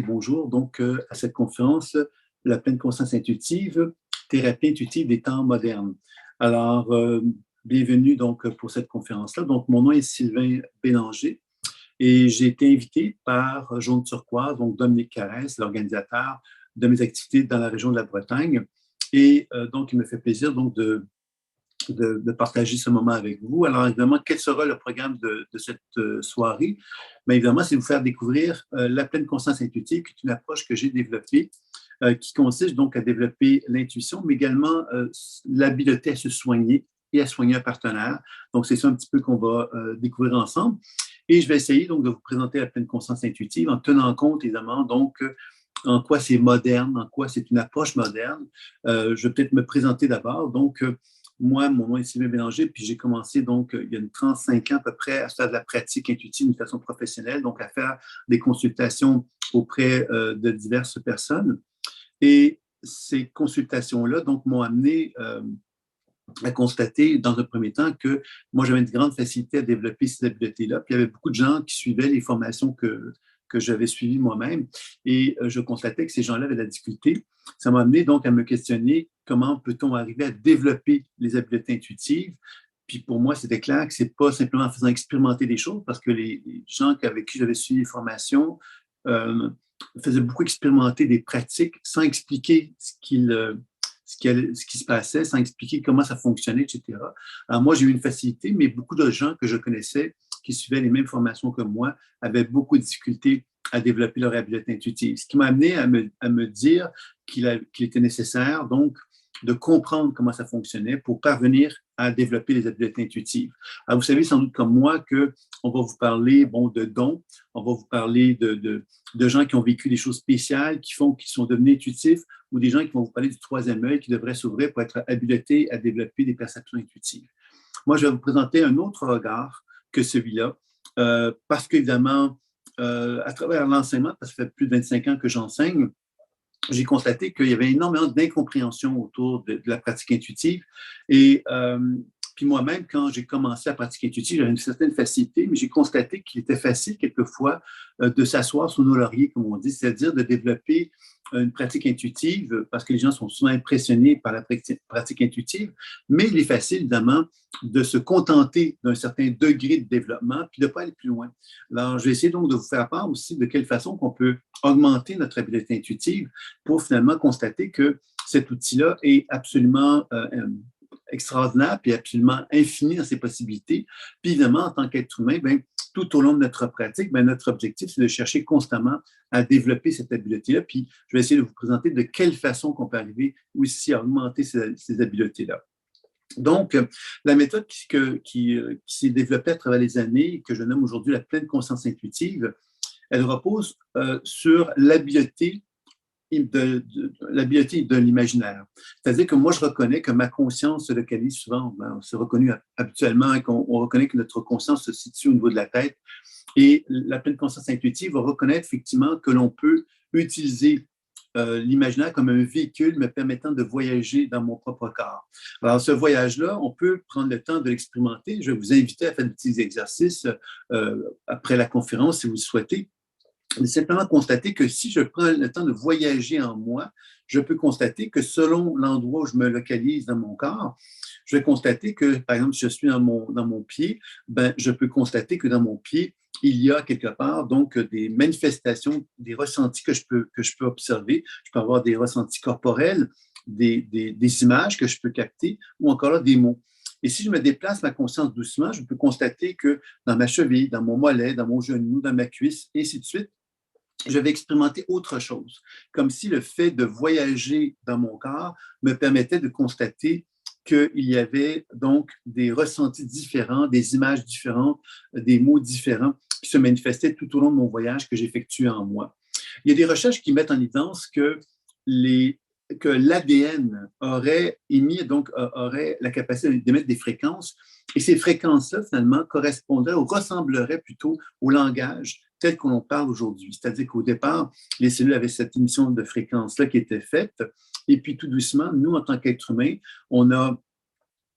et bonjour à cette conférence de la pleine conscience intuitive, thérapie intuitive des temps modernes. Alors, bienvenue pour cette conférence-là. Donc, mon nom est Sylvain Bélanger et j'ai été invité par Jaune Turquoise, donc Dominique Carès, l'organisateur de mes activités dans la région de la Bretagne. Et donc, il me fait plaisir de partager ce moment avec vous. Alors, évidemment, quel sera le programme de cette soirée? Bien, évidemment, c'est vous faire découvrir la pleine conscience intuitive, qui est une approche que j'ai développée, qui consiste donc à développer l'intuition, mais également l'habileté à se soigner et à soigner un partenaire. Donc, c'est ça un petit peu qu'on va découvrir ensemble. Et je vais essayer donc de vous présenter la pleine conscience intuitive en tenant compte, évidemment, en quoi c'est moderne, en quoi c'est une approche moderne. Je vais peut-être me présenter d'abord. Moi, mon nom est Sylvain Bélanger, puis j'ai commencé il y a 35 ans à peu près à faire de la pratique intuitive d'une façon professionnelle, donc à faire des consultations auprès de diverses personnes. Et ces consultations-là m'ont amené à constater dans un premier temps que moi, j'avais une grande facilité à développer ces habiletés-là. Puis il y avait beaucoup de gens qui suivaient les formations que j'avais suivies moi-même et je constatais que ces gens-là avaient de la difficulté. Ça m'a amené donc à me questionner comment peut-on arriver à développer les habiletés intuitives. Puis pour moi, c'était clair que ce n'est pas simplement en faisant expérimenter des choses parce que les gens avec qui j'avais suivi les formations faisaient beaucoup expérimenter des pratiques sans expliquer ce qui se passait, sans expliquer comment ça fonctionnait, etc. Alors moi, j'ai eu une facilité, mais beaucoup de gens que je connaissais qui suivaient les mêmes formations que moi avaient beaucoup de difficultés à développer leur habileté intuitive. Ce qui m'a amené à me dire qu'il était nécessaire donc de comprendre comment ça fonctionnait pour parvenir à développer les habiletés intuitives. Alors, vous savez sans doute comme moi qu'on va vous parler de dons, on va vous parler de gens qui ont vécu des choses spéciales, qui sont devenus intuitifs, ou des gens qui vont vous parler du troisième œil qui devrait s'ouvrir pour être habilités à développer des perceptions intuitives. Moi, je vais vous présenter un autre regard que celui-là, parce qu'évidemment, à travers l'enseignement, parce que ça fait plus de 25 ans que j'enseigne, j'ai constaté qu'il y avait énormément d'incompréhension autour de la pratique intuitive. Et puis moi-même, quand j'ai commencé à pratiquer intuitive, j'avais une certaine facilité, mais j'ai constaté qu'il était facile quelquefois de s'asseoir sous nos lauriers, comme on dit, c'est-à-dire de développer une pratique intuitive, parce que les gens sont souvent impressionnés par la pratique intuitive, mais il est facile, évidemment, de se contenter d'un certain degré de développement, puis de ne pas aller plus loin. Alors, je vais essayer donc de vous faire part aussi de quelle façon qu'on peut augmenter notre habileté intuitive pour finalement constater que cet outil-là est absolument extraordinaire puis absolument infini dans ses possibilités. Puis évidemment, en tant qu'être humain, tout au long de notre pratique, notre objectif, c'est de chercher constamment à développer cette habileté-là. Puis je vais essayer de vous présenter de quelle façon qu'on peut arriver aussi à augmenter ces habiletés-là. Donc, la méthode qui s'est développée à travers les années, que je nomme aujourd'hui la pleine conscience intuitive, elle repose sur l'habileté de l'imaginaire. C'est-à-dire que moi, je reconnais que ma conscience se localise souvent, c'est reconnu habituellement, qu'on reconnaît que notre conscience se situe au niveau de la tête. Et la pleine conscience intuitive va reconnaître effectivement que l'on peut utiliser l'imaginaire comme un véhicule me permettant de voyager dans mon propre corps. Alors, ce voyage-là, on peut prendre le temps de l'expérimenter. Je vais vous inviter à faire des petits exercices après la conférence, si vous le souhaitez. Mais simplement constater que si je prends le temps de voyager en moi, je peux constater que selon l'endroit où je me localise dans mon corps, je vais constater que, par exemple, si je suis dans mon pied, je peux constater que dans mon pied, il y a quelque part donc des manifestations, des ressentis que je peux observer. Je peux avoir des ressentis corporels, des images que je peux capter ou encore là, des mots. Et si je me déplace ma conscience doucement, je peux constater que dans ma cheville, dans mon mollet, dans mon genou, dans ma cuisse, et ainsi de suite, je vais expérimenter autre chose, comme si le fait de voyager dans mon corps me permettait de constater qu'il y avait donc des ressentis différents, des images différentes, des mots différents qui se manifestaient tout au long de mon voyage que j'effectuais en moi. Il y a des recherches qui mettent en évidence que l'ADN aurait la capacité d'émettre des fréquences, et ces fréquences-là, finalement, correspondraient ou ressembleraient plutôt au langage tel qu'on en parle aujourd'hui. C'est-à-dire qu'au départ, les cellules avaient cette émission de fréquences-là qui était faite, et puis tout doucement, nous, en tant qu'êtres humains, on a,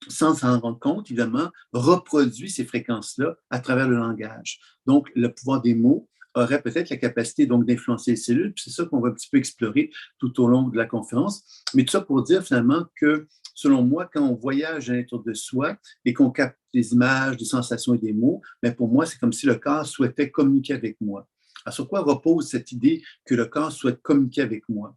sans s'en rendre compte, évidemment, reproduit ces fréquences-là à travers le langage. Donc, le pouvoir des mots aurait peut-être la capacité donc d'influencer les cellules. Puis c'est ça qu'on va un petit peu explorer tout au long de la conférence. Mais tout ça pour dire finalement que, selon moi, quand on voyage à l'intérieur de soi et qu'on capte des images, des sensations et des mots, bien pour moi, c'est comme si le corps souhaitait communiquer avec moi. Alors, sur quoi repose cette idée que le corps souhaite communiquer avec moi?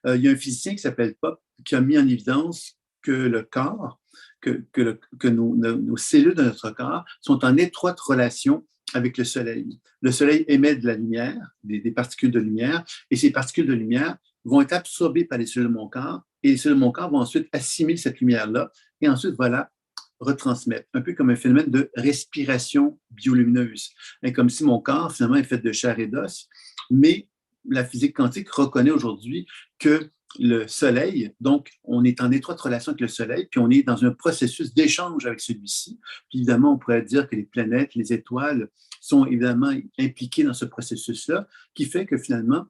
Il y a un physicien qui s'appelle Pop qui a mis en évidence que le corps, que nos cellules de notre corps sont en étroite relation avec le Soleil. Le Soleil émet de la lumière, des particules de lumière, et ces particules de lumière vont être absorbées par les cellules de mon corps, et les cellules de mon corps vont ensuite assimiler cette lumière-là, et ensuite, voilà, retransmettre, un peu comme un phénomène de respiration biolumineuse, et comme si mon corps, finalement, est fait de chair et d'os, mais la physique quantique reconnaît aujourd'hui que le Soleil, donc on est en étroite relation avec le Soleil, puis on est dans un processus d'échange avec celui-ci. Puis évidemment, on pourrait dire que les planètes, les étoiles sont évidemment impliquées dans ce processus-là, qui fait que finalement,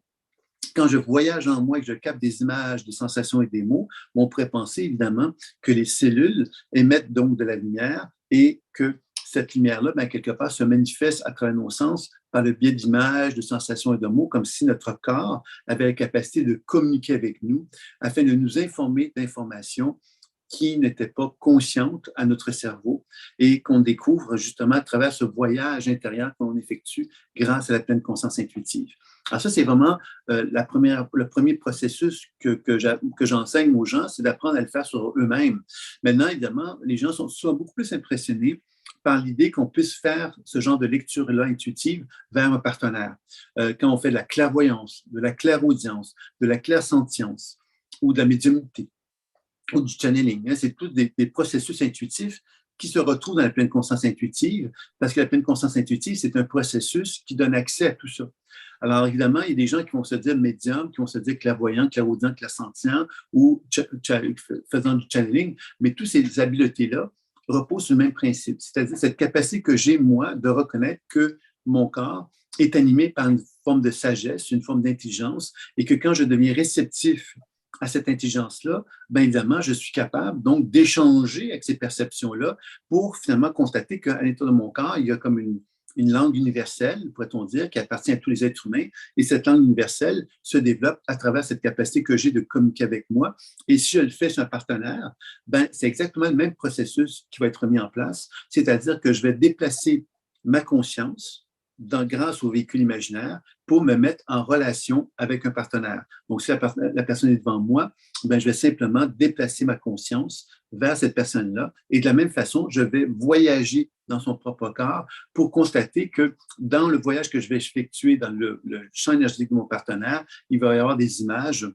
quand je voyage en moi et que je capte des images, des sensations et des mots, on pourrait penser évidemment que les cellules émettent donc de la lumière et que cette lumière-là, bien, quelque part, se manifeste à travers nos sens par le biais d'images, de sensations et de mots, comme si notre corps avait la capacité de communiquer avec nous afin de nous informer d'informations qui n'étaient pas conscientes à notre cerveau et qu'on découvre justement à travers ce voyage intérieur qu'on effectue grâce à la pleine conscience intuitive. Alors ça, c'est vraiment le premier processus que j'enseigne aux gens, c'est d'apprendre à le faire sur eux-mêmes. Maintenant, évidemment, les gens sont souvent beaucoup plus impressionnés par l'idée qu'on puisse faire ce genre de lecture-là intuitive vers un partenaire. Quand on fait de la clairvoyance, de la clairaudience, de la clairsentience ou de la médiumnité ou du channeling. C'est tous des processus intuitifs qui se retrouvent dans la pleine conscience intuitive, parce que la pleine conscience intuitive, c'est un processus qui donne accès à tout ça. Alors, évidemment, il y a des gens qui vont se dire médium, qui vont se dire clairvoyant, clairaudient, clairsentient ou faisant du channeling, mais toutes ces habiletés-là reposent sur le même principe, c'est-à-dire cette capacité que j'ai, moi, de reconnaître que mon corps est animé par une forme de sagesse, une forme d'intelligence, et que quand je deviens réceptif à cette intelligence-là, bien évidemment, je suis capable donc d'échanger avec ces perceptions-là pour finalement constater qu'à l'intérieur de mon corps, il y a comme une langue universelle, pourrait-on dire, qui appartient à tous les êtres humains. Et cette langue universelle se développe à travers cette capacité que j'ai de communiquer avec moi. Et si je le fais sur un partenaire, ben, c'est exactement le même processus qui va être mis en place, c'est-à-dire que je vais déplacer ma conscience grâce au véhicule imaginaire pour me mettre en relation avec un partenaire. Donc, si la personne est devant moi, ben, je vais simplement déplacer ma conscience vers cette personne-là. Et de la même façon, je vais voyager dans son propre corps pour constater que dans le voyage que je vais effectuer dans le champ énergétique de mon partenaire, il va y avoir des images,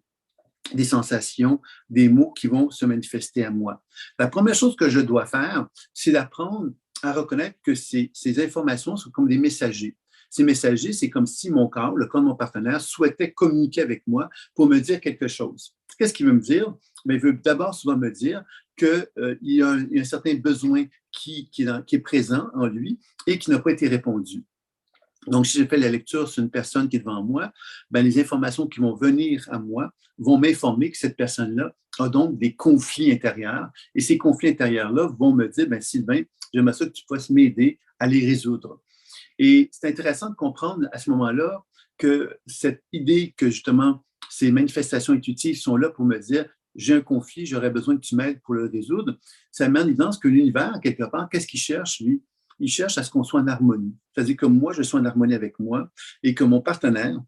des sensations, des mots qui vont se manifester à moi. La première chose que je dois faire, c'est d'apprendre à reconnaître que ces informations sont comme des messagers. Ces messagers, c'est comme si mon corps, le corps de mon partenaire, souhaitait communiquer avec moi pour me dire quelque chose. Qu'est-ce qu'il veut me dire? Bien, il veut d'abord souvent me dire qu'il y a un certain besoin qui est présent en lui et qui n'a pas été répondu. Donc, si je fais la lecture sur une personne qui est devant moi, ben, les informations qui vont venir à moi vont m'informer que cette personne-là a donc des conflits intérieurs. Et ces conflits intérieurs-là vont me dire, ben, Sylvain, j'aimerais ça que tu puisses m'aider à les résoudre. Et c'est intéressant de comprendre à ce moment-là que cette idée que justement ces manifestations intuitives sont là pour me dire j'ai un conflit, j'aurais besoin que tu m'aides pour le résoudre, ça met en évidence que l'univers, quelque part, qu'est-ce qu'il cherche, lui? Il cherche à ce qu'on soit en harmonie. C'est-à-dire que moi, je sois en harmonie avec moi et que mon partenaire,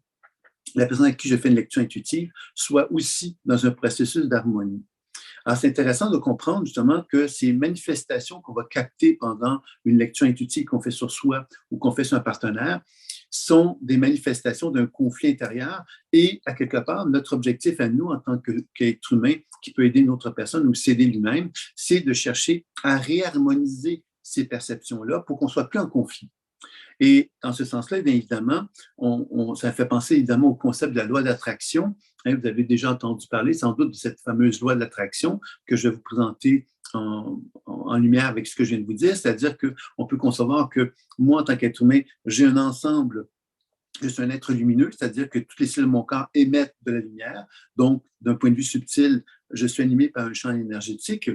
la personne avec qui je fais une lecture intuitive, soit aussi dans un processus d'harmonie. Alors, c'est intéressant de comprendre justement que ces manifestations qu'on va capter pendant une lecture intuitive qu'on fait sur soi ou qu'on fait sur un partenaire sont des manifestations d'un conflit intérieur et, à quelque part, notre objectif à nous, en tant qu'être humain qui peut aider une autre personne ou s'aider lui-même, c'est de chercher à réharmoniser ces perceptions-là pour qu'on soit plus en conflit. Et dans ce sens-là, bien évidemment, ça fait penser évidemment au concept de la loi d'attraction. Vous avez déjà entendu parler sans doute de cette fameuse loi de l'attraction que je vais vous présenter en lumière avec ce que je viens de vous dire, c'est-à-dire qu'on peut concevoir que moi, en tant qu'être humain, j'ai un ensemble, je suis un être lumineux, c'est-à-dire que toutes les cellules de mon corps émettent de la lumière. Donc, d'un point de vue subtil, je suis animé par un champ énergétique.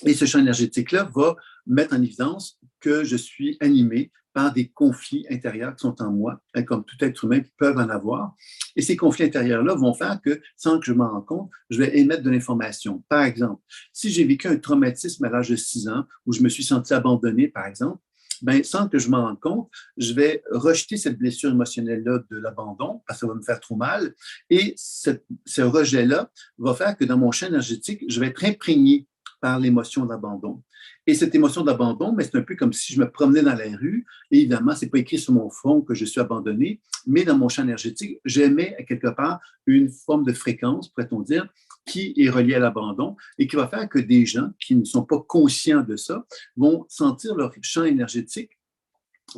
Et ce champ énergétique-là va mettre en évidence que je suis animé par des conflits intérieurs qui sont en moi, comme tout être humain qui peuvent en avoir. Et ces conflits intérieurs-là vont faire que, sans que je m'en rende compte, je vais émettre de l'information. Par exemple, si j'ai vécu un traumatisme à l'âge de 6 ans, où je me suis senti abandonné, par exemple, ben, sans que je m'en rende compte, je vais rejeter cette blessure émotionnelle-là de l'abandon, parce que ça va me faire trop mal. Et ce rejet-là va faire que dans mon champ énergétique, je vais être imprégné par l'émotion d'abandon. Et cette émotion d'abandon, mais c'est un peu comme si je me promenais dans la rue. Et évidemment, ce n'est pas écrit sur mon front que je suis abandonné, mais dans mon champ énergétique, j'émets quelque part une forme de fréquence, pourrait-on dire, qui est reliée à l'abandon et qui va faire que des gens qui ne sont pas conscients de ça vont sentir leur champ énergétique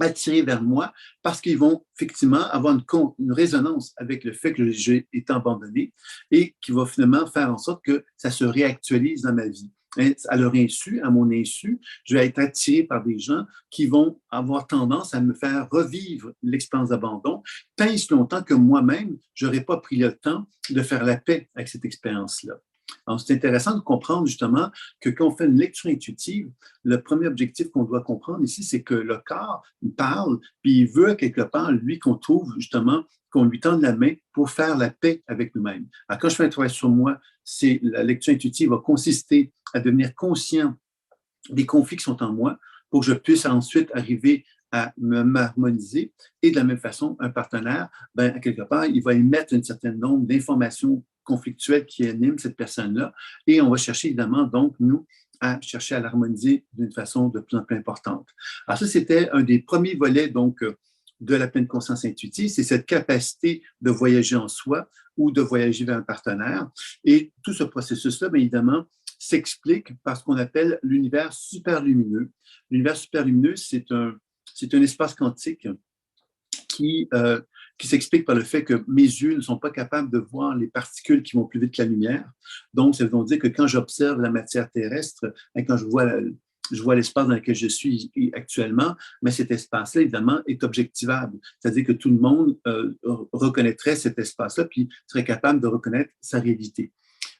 attirés vers moi parce qu'ils vont effectivement avoir une résonance avec le fait que j'ai été abandonné et qui va finalement faire en sorte que ça se réactualise dans ma vie. Et à leur insu, à mon insu, je vais être attiré par des gens qui vont avoir tendance à me faire revivre l'expérience d'abandon tant et si longtemps que moi-même, je n'aurais pas pris le temps de faire la paix avec cette expérience-là. Alors, c'est intéressant de comprendre justement que quand on fait une lecture intuitive, le premier objectif qu'on doit comprendre ici, c'est que le corps parle, puis il veut quelque part, lui, qu'on trouve justement, qu'on lui tende la main pour faire la paix avec nous-mêmes. Alors, quand je fais un travail sur moi, c'est la lecture intuitive va consister à devenir conscient des conflits qui sont en moi pour que je puisse ensuite arriver à m'harmoniser. Et de la même façon, un partenaire, ben, quelque part, il va émettre un certain nombre d'informations conflictuelles qui animent cette personne-là. Et on va chercher, évidemment, donc, nous, à chercher à l'harmoniser d'une façon de plus en plus importante. Alors ça, c'était un des premiers volets, donc, de la pleine conscience intuitive, c'est cette capacité de voyager en soi ou de voyager vers un partenaire. Et tout ce processus-là, bien évidemment, s'explique par ce qu'on appelle l'univers superlumineux. L'univers superlumineux, c'est un espace quantique qui, qui s'explique par le fait que mes yeux ne sont pas capables de voir les particules qui vont plus vite que la lumière. Donc, ça veut dire que quand j'observe la matière terrestre, et quand je vois l'espace dans lequel je suis actuellement, mais cet espace-là, évidemment, est objectivable. C'est-à-dire que tout le monde reconnaîtrait cet espace-là, puis serait capable de reconnaître sa réalité.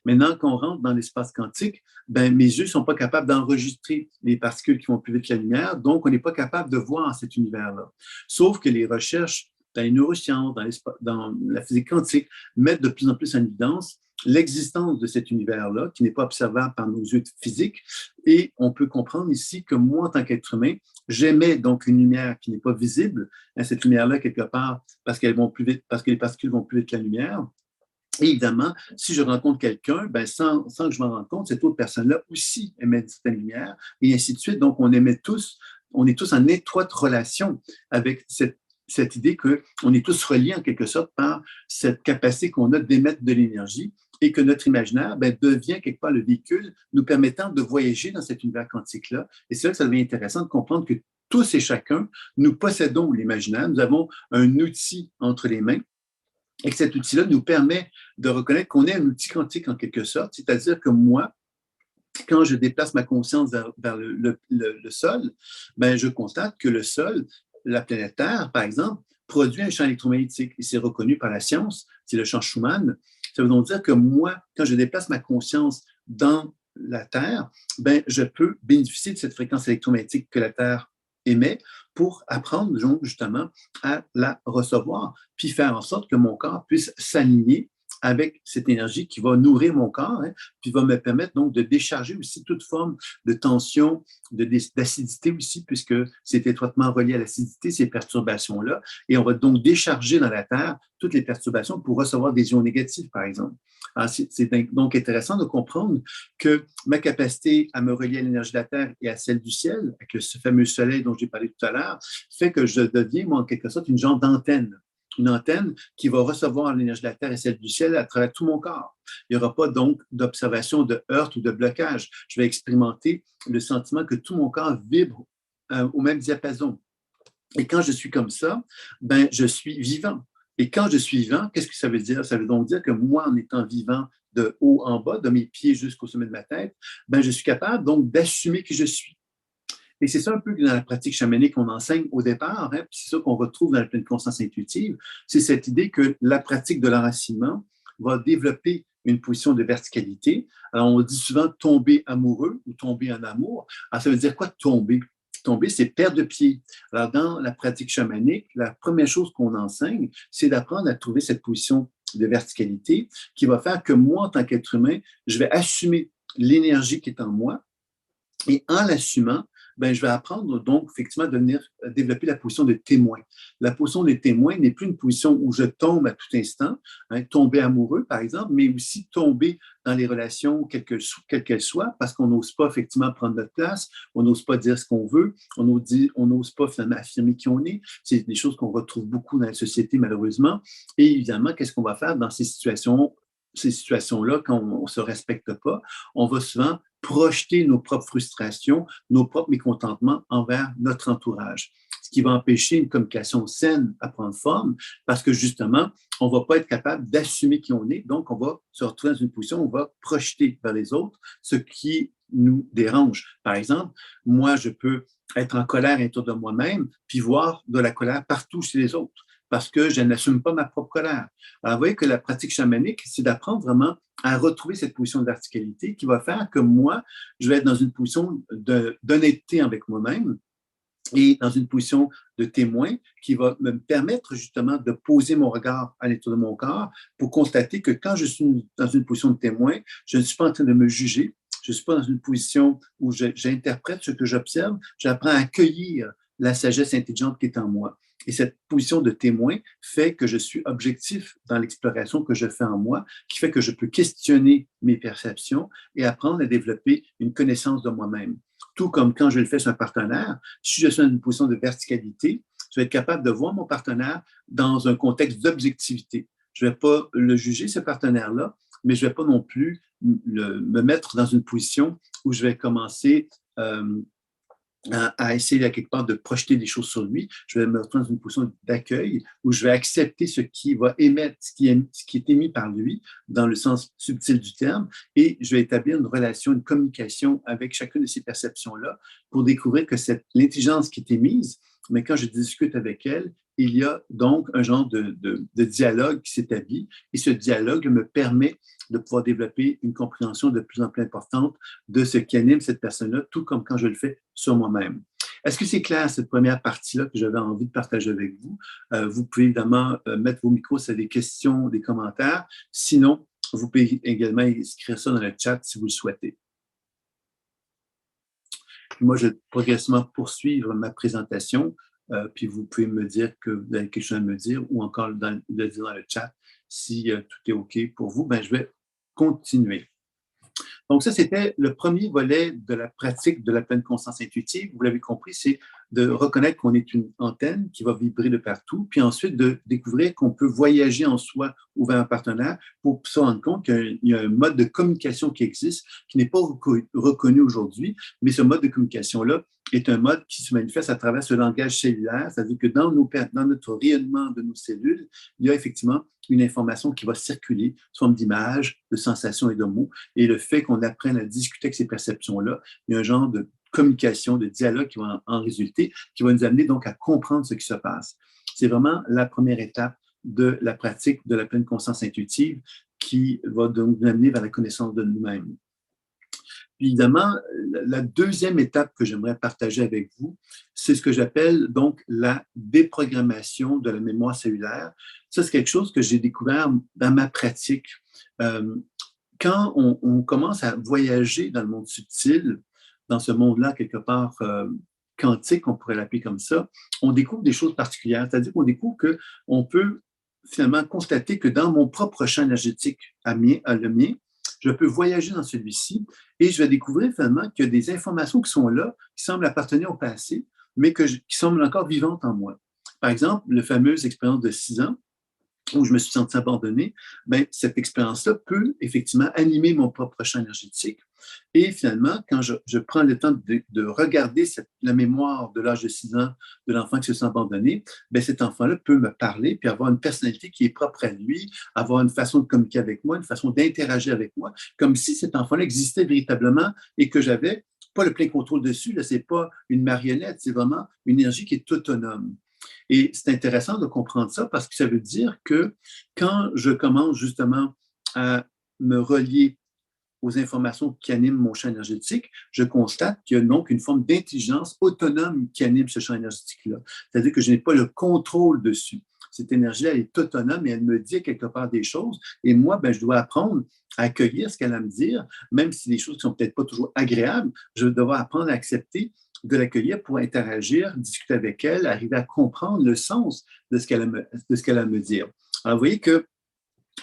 Maintenant, quand on rentre dans l'espace quantique, ben, mes yeux ne sont pas capables d'enregistrer les particules qui vont plus vite que la lumière, donc on n'est pas capable de voir cet univers-là. Sauf que les recherches dans les neurosciences, dans la physique quantique, mettent de plus en plus en évidence l'existence de cet univers-là, qui n'est pas observable par nos yeux physiques. Et on peut comprendre ici que moi, en tant qu'être humain, j'émets donc une lumière qui n'est pas visible, hein, cette lumière-là, quelque part, parce qu'elles vont plus vite, parce que les particules vont plus vite que la lumière. Et évidemment, si je rencontre quelqu'un, ben sans que je m'en rende compte, cette autre personne-là aussi émet une certaine lumière, et ainsi de suite. Donc, on est tous en étroite relation avec cette idée qu'on est tous reliés en quelque sorte par cette capacité qu'on a d'émettre de l'énergie et que notre imaginaire ben, devient quelque part le véhicule nous permettant de voyager dans cet univers quantique-là. Et c'est là que ça devient intéressant de comprendre que tous et chacun, nous possédons l'imaginaire, nous avons un outil entre les mains et que cet outil-là nous permet de reconnaître qu'on est un outil quantique en quelque sorte, c'est-à-dire que moi, quand je déplace ma conscience vers le sol, ben, je constate que le sol, la planète Terre, par exemple, produit un champ électromagnétique et c'est reconnu par la science, c'est le champ Schumann. Ça veut donc dire que moi, quand je déplace ma conscience dans la Terre, ben, je peux bénéficier de cette fréquence électromagnétique que la Terre émet pour apprendre donc, justement à la recevoir, puis faire en sorte que mon corps puisse s'aligner avec cette énergie qui va nourrir mon corps, hein, puis va me permettre donc de décharger aussi toute forme de tension, d'acidité aussi, puisque c'est étroitement relié à l'acidité, ces perturbations-là. Et on va donc décharger dans la Terre toutes les perturbations pour recevoir des ions négatifs, par exemple. C'est donc intéressant de comprendre que ma capacité à me relier à l'énergie de la Terre et à celle du ciel, avec ce fameux soleil dont j'ai parlé tout à l'heure, fait que je deviens, moi, en quelque sorte, une genre d'antenne. Une antenne qui va recevoir l'énergie de la Terre et celle du ciel à travers tout mon corps. Il n'y aura pas donc d'observation de heurte ou de blocage. Je vais expérimenter le sentiment que tout mon corps vibre au même diapason. Et quand je suis comme ça, ben, je suis vivant. Et quand je suis vivant, qu'est-ce que ça veut dire? Ça veut donc dire que moi, en étant vivant de haut en bas, de mes pieds jusqu'au sommet de ma tête, ben, je suis capable donc d'assumer qui je suis. Et c'est ça un peu que dans la pratique chamanique qu'on enseigne au départ, hein, c'est ça qu'on retrouve dans la pleine conscience intuitive, c'est cette idée que la pratique de l'enracinement va développer une position de verticalité. Alors, on dit souvent tomber amoureux ou tomber en amour. Alors, ça veut dire quoi tomber? tomber, c'est perdre pied. Alors, dans la pratique chamanique, la première chose qu'on enseigne, c'est d'apprendre à trouver cette position de verticalité qui va faire que moi, en tant qu'être humain, je vais assumer l'énergie qui est en moi et en l'assumant, ben, je vais apprendre donc effectivement à développer la position de témoin. La position de témoin n'est plus une position où je tombe à tout instant, hein, tomber amoureux par exemple, mais aussi tomber dans les relations quelles qu'elles soient, parce qu'on n'ose pas effectivement prendre notre place, on n'ose pas dire ce qu'on veut, on n'ose pas finalement affirmer qui on est. C'est des choses qu'on retrouve beaucoup dans la société malheureusement. Et évidemment, qu'est-ce qu'on va faire dans ces situations-là, quand on ne se respecte pas, on va souvent projeter nos propres frustrations, nos propres mécontentements envers notre entourage, ce qui va empêcher une communication saine à prendre forme parce que justement, on ne va pas être capable d'assumer qui on est, donc on va se retrouver dans une position où on va projeter vers les autres ce qui nous dérange. Par exemple, moi, je peux être en colère autour de moi-même puis voir de la colère partout chez les autres parce que je n'assume pas ma propre colère. Alors, vous voyez que la pratique chamanique, c'est d'apprendre vraiment à retrouver cette position de verticalité qui va faire que moi, je vais être dans une position d'honnêteté avec moi-même et dans une position de témoin qui va me permettre justement de poser mon regard à l'intérieur de mon corps pour constater que quand je suis dans une position de témoin, je ne suis pas en train de me juger, je ne suis pas dans une position où j'interprète ce que j'observe, j'apprends à accueillir la sagesse intelligente qui est en moi. Et cette position de témoin fait que je suis objectif dans l'exploration que je fais en moi, qui fait que je peux questionner mes perceptions et apprendre à développer une connaissance de moi-même. Tout comme quand je le fais sur un partenaire, si je suis dans une position de verticalité, je vais être capable de voir mon partenaire dans un contexte d'objectivité. Je ne vais pas le juger, ce partenaire-là, mais je ne vais pas non plus me mettre dans une position où je vais commencer à essayer à quelque part de projeter des choses sur lui. Je vais me retrouver dans une position d'accueil où je vais accepter ce qui va émettre, ce qui est émis par lui dans le sens subtil du terme et je vais établir une relation, une communication avec chacune de ces perceptions-là pour découvrir que l'intelligence qui est émise, mais quand je discute avec elle, il y a donc un genre de dialogue qui s'établit et ce dialogue me permet de pouvoir développer une compréhension de plus en plus importante de ce qui anime cette personne-là, tout comme quand je le fais sur moi-même. Est-ce que c'est clair, cette première partie-là que j'avais envie de partager avec vous? Vous pouvez évidemment mettre vos micros si vous avez des questions, des commentaires. Sinon, vous pouvez également écrire ça dans le chat si vous le souhaitez. Moi, je vais progressivement poursuivre ma présentation, puis vous pouvez me dire que vous avez quelque chose à me dire ou encore le dire dans le chat si tout est OK pour vous. Ben, je vais continuer. Donc, ça, c'était le premier volet de la pratique de la pleine conscience intuitive. Vous l'avez compris, c'est de reconnaître qu'on est une antenne qui va vibrer de partout, puis ensuite de découvrir qu'on peut voyager en soi ou vers un partenaire pour se rendre compte qu'il y a un mode de communication qui existe, qui n'est pas reconnu aujourd'hui, mais ce mode de communication-là est un mode qui se manifeste à travers ce langage cellulaire, c'est-à-dire que dans notre rayonnement de nos cellules, il y a effectivement une information qui va circuler sous forme d'images, de sensations et de mots. Et le fait qu'on apprenne à discuter avec ces perceptions-là, il y a un genre de communication, de dialogue qui va en résulter, qui va nous amener donc à comprendre ce qui se passe. C'est vraiment la première étape de la pratique de la pleine conscience intuitive qui va donc nous amener vers la connaissance de nous-mêmes. Puis évidemment, la deuxième étape que j'aimerais partager avec vous, c'est ce que j'appelle donc la déprogrammation de la mémoire cellulaire. Ça, c'est quelque chose que j'ai découvert dans ma pratique. Quand on commence à voyager dans le monde subtil, dans ce monde-là, quelque part quantique, on pourrait l'appeler comme ça, on découvre des choses particulières. C'est-à-dire qu'on découvre qu'on peut finalement constater que dans mon propre champ énergétique le mien, je peux voyager dans celui-ci et je vais découvrir finalement qu'il y a des informations qui sont là, qui semblent appartenir au passé, mais qui semblent encore vivantes en moi. Par exemple, la fameuse expérience de 6 ans, où je me suis senti abandonné, ben, cette expérience-là peut effectivement animer mon propre champ énergétique. Et finalement, quand je prends le temps de regarder la mémoire de l'âge de 6 ans de l'enfant qui se sent abandonné, ben, cet enfant-là peut me parler puis avoir une personnalité qui est propre à lui, avoir une façon de communiquer avec moi, une façon d'interagir avec moi, comme si cet enfant-là existait véritablement et que j'avais pas le plein contrôle dessus. Ce n'est pas une marionnette, c'est vraiment une énergie qui est autonome. Et c'est intéressant de comprendre ça parce que ça veut dire que quand je commence justement à me relier aux informations qui animent mon champ énergétique, je constate qu'il y a donc une forme d'intelligence autonome qui anime ce champ énergétique-là. C'est-à-dire que je n'ai pas le contrôle dessus. Cette énergie-là, elle est autonome et elle me dit quelque part des choses. Et moi, ben, je dois apprendre à accueillir ce qu'elle a à me dire, même si des choses qui ne sont peut-être pas toujours agréables, je dois apprendre à accepter de l'accueillir pour interagir, discuter avec elle, arriver à comprendre le sens de ce qu'elle a à me dire. Alors, vous voyez que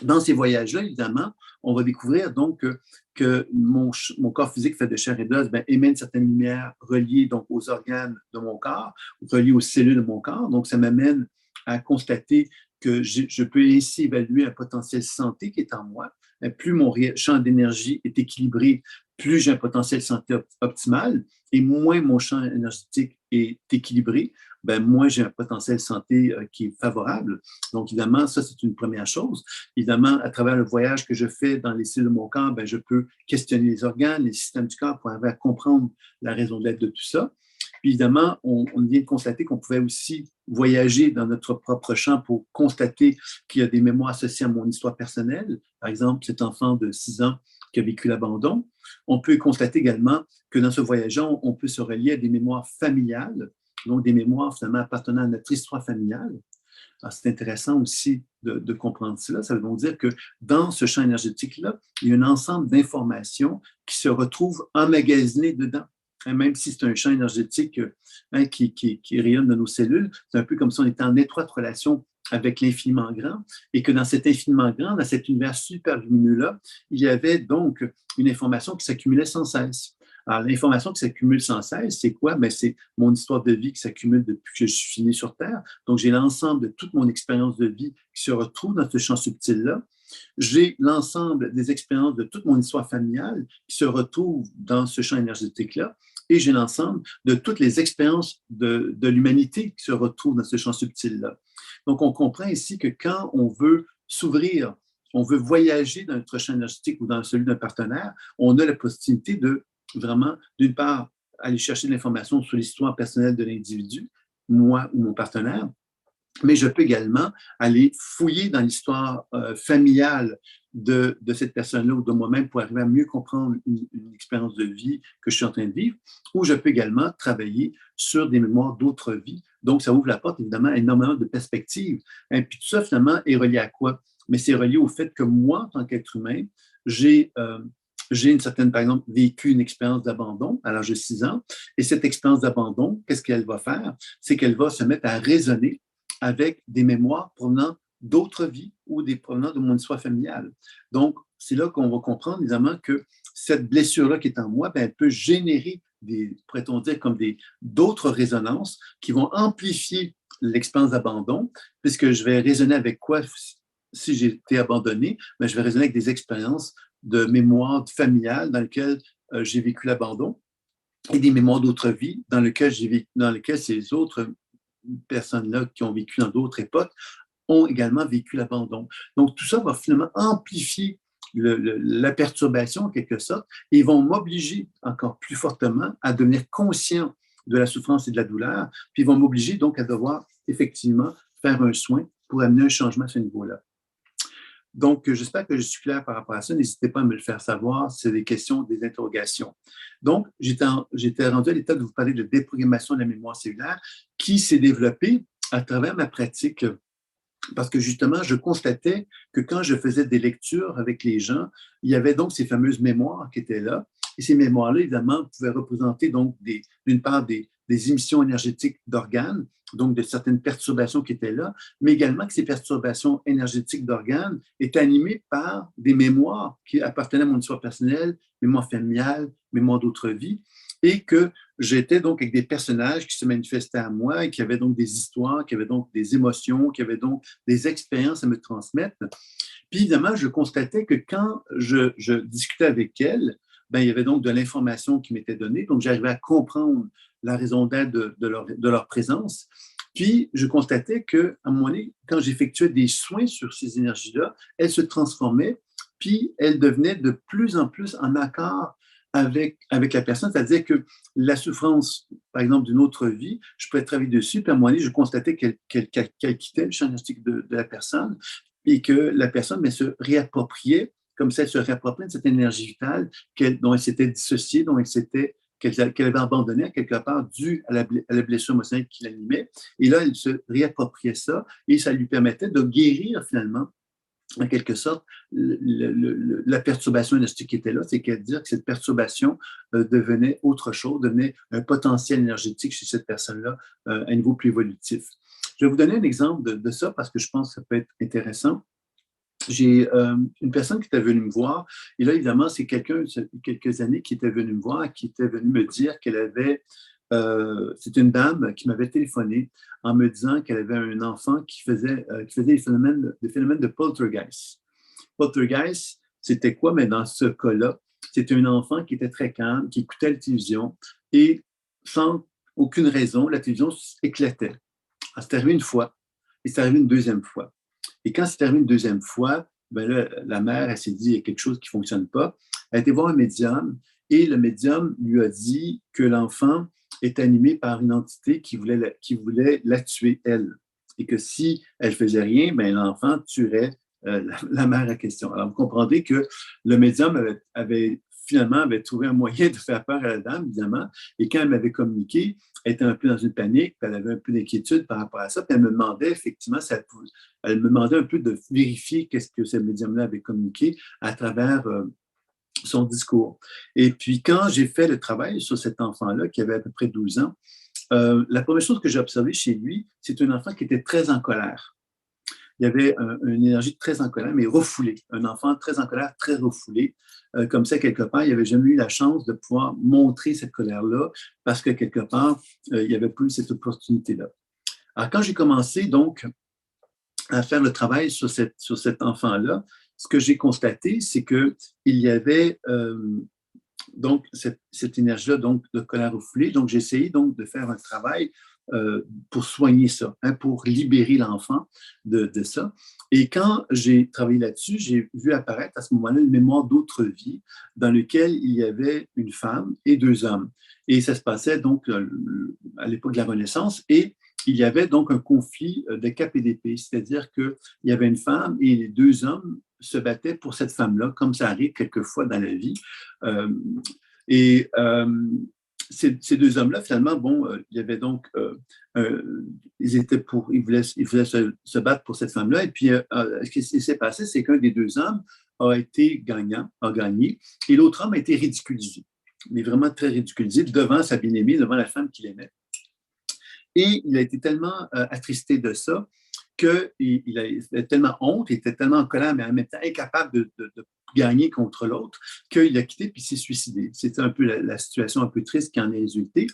dans ces voyages-là, évidemment, on va découvrir donc que mon corps physique fait de chair et d'os émet une certaine lumière reliée donc aux organes de mon corps, reliée aux cellules de mon corps. Donc, ça m'amène à constater que je peux ainsi évaluer un potentiel santé qui est en moi. Plus mon champ d'énergie est équilibré, plus j'ai un potentiel santé optimal et moins mon champ énergétique est équilibré, moins j'ai un potentiel santé qui est favorable. Donc, évidemment, ça, c'est une première chose. Évidemment, à travers le voyage que je fais dans les cellules de mon corps, je peux questionner les organes, les systèmes du corps pour arriver à comprendre la raison d'être de tout ça. Puis évidemment, on vient de constater qu'on pouvait aussi voyager dans notre propre champ pour constater qu'il y a des mémoires associées à mon histoire personnelle. Par exemple, cet enfant de 6 ans qui a vécu l'abandon. On peut constater également que dans ce voyageant, on peut se relier à des mémoires familiales, donc des mémoires finalement appartenant à notre histoire familiale. Alors, c'est intéressant aussi de comprendre cela. Ça veut donc dire que dans ce champ énergétique-là, il y a un ensemble d'informations qui se retrouvent emmagasinées dedans. Même si c'est un champ énergétique qui rayonne de nos cellules, c'est un peu comme si on était en étroite relation avec l'infiniment grand, et que dans cet infiniment grand, dans cet univers super lumineux-là, il y avait donc une information qui s'accumulait sans cesse. Alors, l'information qui s'accumule sans cesse, c'est quoi? C'est mon histoire de vie qui s'accumule depuis que je suis né sur Terre. Donc, j'ai l'ensemble de toute mon expérience de vie qui se retrouve dans ce champ subtil-là. J'ai l'ensemble des expériences de toute mon histoire familiale qui se retrouvent dans ce champ énergétique-là. Et j'ai l'ensemble de toutes les expériences de l'humanité qui se retrouvent dans ce champ subtil-là. Donc, on comprend ici que quand on veut s'ouvrir, on veut voyager dans notre champ énergétique ou dans celui d'un partenaire, on a la possibilité de vraiment, d'une part, aller chercher de l'information sur l'histoire personnelle de l'individu, moi ou mon partenaire, mais je peux également aller fouiller dans l'histoire familiale de cette personne-là ou de moi-même pour arriver à mieux comprendre une expérience de vie que je suis en train de vivre, ou je peux également travailler sur des mémoires d'autres vies. Donc, ça ouvre la porte, évidemment, à énormément de perspectives. Et puis tout ça, finalement, est relié à quoi? Mais c'est relié au fait que moi, en tant qu'être humain, j'ai une certaine, par exemple, vécu une expérience d'abandon à l'âge de 6 ans. Et cette expérience d'abandon, qu'est-ce qu'elle va faire? C'est qu'elle va se mettre à résonner avec des mémoires provenant d'autres vies ou des provenant de mon histoire familiale. Donc, c'est là qu'on va comprendre, évidemment, que cette blessure-là qui est en moi, elle peut générer pourrait-on dire, comme d'autres résonances qui vont amplifier l'expérience d'abandon, puisque je vais raisonner avec quoi si j'ai été abandonné, je vais raisonner avec des expériences de mémoire familiale dans lesquelles j'ai vécu l'abandon et des mémoires d'autres vies dans lesquelles ces autres personnes-là qui ont vécu dans d'autres époques ont également vécu l'abandon. Donc, tout ça va finalement amplifier la perturbation en quelque sorte et vont m'obliger encore plus fortement à devenir conscient de la souffrance et de la douleur, puis vont m'obliger donc à devoir effectivement faire un soin pour amener un changement à ce niveau-là. Donc, j'espère que je suis clair par rapport à ça. N'hésitez pas à me le faire savoir si c'est des questions, des interrogations. Donc, j'étais rendu à l'état de vous parler de déprogrammation de la mémoire cellulaire qui s'est développée à travers ma pratique parce que justement, je constatais que quand je faisais des lectures avec les gens, il y avait donc ces fameuses mémoires qui étaient là. Et ces mémoires-là, évidemment, pouvaient représenter donc d'une part des émissions énergétiques d'organes, donc de certaines perturbations qui étaient là, mais également que ces perturbations énergétiques d'organes étaient animées par des mémoires qui appartenaient à mon histoire personnelle, mémoire familiale, mémoire d'autres vies, et que j'étais donc avec des personnages qui se manifestaient à moi et qui avaient donc des histoires, qui avaient donc des émotions, qui avaient donc des expériences à me transmettre. Puis évidemment, je constatais que quand je discutais avec elles, il y avait donc de l'information qui m'était donnée, donc j'arrivais à comprendre la raison d'être de leur présence. Puis, je constatais qu'à un moment donné, quand j'effectuais des soins sur ces énergies-là, elles se transformaient, puis elles devenaient de plus en plus en accord avec la personne, c'est-à-dire que la souffrance, par exemple, d'une autre vie, je pouvais travailler dessus, puis à un moment donné, je constatais qu'elle quittait le champ énergétique de la personne et que la personne se réappropriait comme si elle se réapproprie de cette énergie vitale dont elle s'était dissociée, qu'elle avait abandonnée à quelque part dû à la blessure émotionnelle qui l'animait. Et là, elle se réappropriait ça et ça lui permettait de guérir finalement en quelque sorte, la perturbation énergétique qui était là, c'est-à-dire que cette perturbation devenait autre chose, devenait un potentiel énergétique chez cette personne-là à un niveau plus évolutif. Je vais vous donner un exemple de ça parce que je pense que ça peut être intéressant. J'ai une personne qui était venue me voir, et là, évidemment, c'est quelqu'un, quelques années, qui était venu me voir, qui était venu me dire qu'elle avait, c'est une dame qui m'avait téléphoné en me disant qu'elle avait un enfant qui faisait des phénomènes de poltergeist. Poltergeist, c'était quoi? Mais dans ce cas-là, c'était un enfant qui était très calme, qui écoutait la télévision, et sans aucune raison, la télévision éclatait. C'est arrivé une fois, et c'est arrivé une deuxième fois. Et quand c'est arrivé une deuxième fois, ben là, la mère, elle s'est dit, il y a quelque chose qui ne fonctionne pas. Elle a été voir un médium et le médium lui a dit que l'enfant est animé par une entité qui voulait la tuer, elle. Et que si elle ne faisait rien, ben, l'enfant tuerait la mère à question. Alors, vous comprendrez que le médium finalement avait trouvé un moyen de faire peur à la dame, évidemment. Et quand elle m'avait communiqué, elle était un peu dans une panique, puis elle avait un peu d'inquiétude par rapport à ça. Puis elle me demandait effectivement, elle me demandait un peu de vérifier qu'est-ce que ce médium-là avait communiqué à travers son discours. Et puis quand j'ai fait le travail sur cet enfant-là, qui avait à peu près 12 ans, la première chose que j'ai observée chez lui, c'est un enfant qui était très en colère. Il y avait une énergie très en colère, mais refoulée. Un enfant très en colère, très refoulé. Comme ça, quelque part, il n'avait jamais eu la chance de pouvoir montrer cette colère-là parce que quelque part, il n'y avait plus cette opportunité-là. Alors, quand j'ai commencé donc à faire le travail sur cet enfant-là, ce que j'ai constaté, c'est qu'il y avait donc cette énergie-là donc, de colère refoulée. Donc, j'ai essayé donc de faire un travail pour soigner ça, hein, pour libérer l'enfant de ça. Et quand j'ai travaillé là-dessus, j'ai vu apparaître à ce moment-là une mémoire d'autre vie dans laquelle il y avait une femme et deux hommes. Et ça se passait donc à l'époque de la Renaissance et il y avait donc un conflit de cap et d'épée, c'est-à-dire qu'il y avait une femme et les deux hommes se battaient pour cette femme-là, comme ça arrive quelquefois dans la vie. Euh, et ces deux hommes-là, finalement, bon, il y avait donc, ils voulaient se battre pour cette femme-là. Et puis, ce qui s'est passé, c'est qu'un des deux hommes a été gagnant, a gagné, et l'autre homme a été ridiculisé, mais vraiment très ridiculisé devant sa bien-aimée, devant la femme qu'il aimait. Et il a été tellement attristé de ça qu'il avait tellement honte, il était tellement en colère, mais en même temps incapable de gagner contre l'autre, qu'il a quitté puis s'est suicidé. C'était un peu la situation un peu triste qui en est résultée.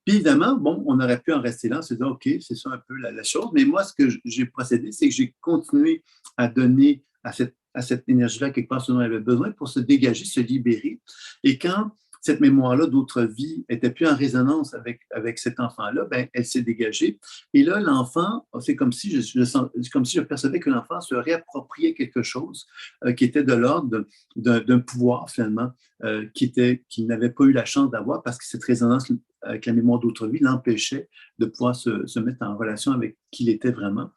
Puis évidemment, bon, on aurait pu en rester là, se dire, OK, c'est ça un peu la chose. Mais moi, ce que j'ai procédé, c'est que j'ai continué à donner à cette énergie-là quelque part ce dont elle avait besoin pour se dégager, se libérer. Et quand cette mémoire-là d'autre vie était plus en résonance avec cet enfant-là, ben, elle s'est dégagée. Et là, l'enfant, c'est comme si je percevais que l'enfant se réappropriait quelque chose qui était de l'ordre d'un pouvoir, finalement, qu'il n'avait pas eu la chance d'avoir parce que cette résonance avec la mémoire d'autre vie l'empêchait de pouvoir se mettre en relation avec qui il était vraiment.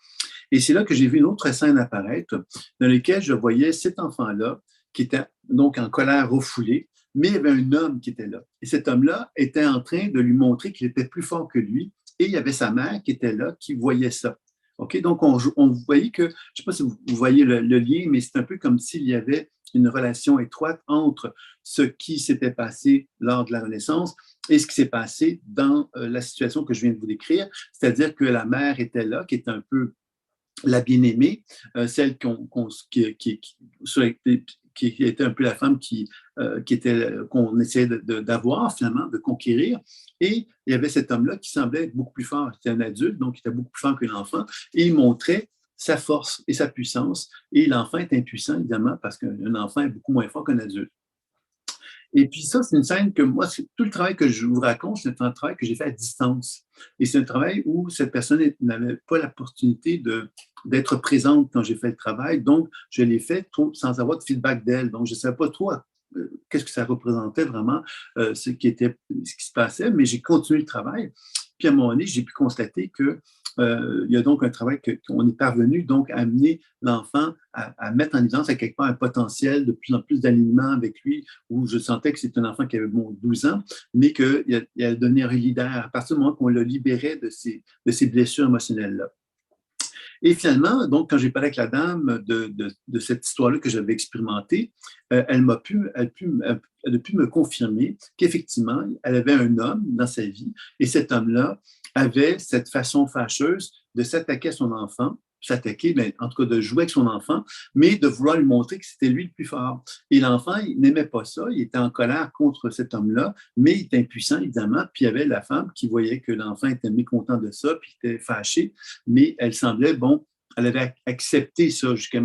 Et c'est là que j'ai vu une autre scène apparaître dans laquelle je voyais cet enfant-là qui était donc en colère refoulée, mais il y avait un homme qui était là. Et cet homme-là était en train de lui montrer qu'il était plus fort que lui. Et il y avait sa mère qui était là, qui voyait ça. OK? Donc, on voyait que, je ne sais pas si vous voyez le lien, mais c'est un peu comme s'il y avait une relation étroite entre ce qui s'était passé lors de la Renaissance et ce qui s'est passé dans la situation que je viens de vous décrire. C'est-à-dire que la mère était là, qui était un peu la bien-aimée, celle qui était un peu la femme qu'on essayait d'avoir finalement, de conquérir. Et il y avait cet homme-là qui semblait être beaucoup plus fort. C'était un adulte, donc il était beaucoup plus fort que l'enfant. Et il montrait sa force et sa puissance. Et l'enfant est impuissant, évidemment, parce qu'un enfant est beaucoup moins fort qu'un adulte. Et puis ça, c'est une scène que moi, tout le travail que je vous raconte, c'est un travail que j'ai fait à distance. Et c'est un travail où cette personne n'avait pas l'opportunité d'être présente quand j'ai fait le travail. Donc, je l'ai fait sans avoir de feedback d'elle. Donc, je ne savais pas trop qu'est-ce que ça représentait vraiment, ce qui se passait, mais j'ai continué le travail. Puis à un moment donné, j'ai pu constater que il y a donc un travail qu'on est parvenu donc à amener l'enfant à mettre en évidence à quelque part un potentiel de plus en plus d'alignement avec lui, où je sentais que c'est un enfant qui avait 12 ans, mais qu'il a donné un leader à partir du moment qu'on le libérait de ces blessures émotionnelles-là. Et finalement, donc, quand j'ai parlé avec la dame de cette histoire-là que j'avais expérimentée, elle a pu me confirmer qu'effectivement, elle avait un homme dans sa vie et cet homme-là avait cette façon fâcheuse de s'attaquer à son enfant, s'attaquer, mais en tout cas de jouer avec son enfant, mais de vouloir lui montrer que c'était lui le plus fort. Et l'enfant, il n'aimait pas ça, il était en colère contre cet homme-là, mais il était impuissant, évidemment, puis il y avait la femme qui voyait que l'enfant était mécontent de ça, puis était fâché, mais elle semblait, bon, elle avait accepté ça jusqu'à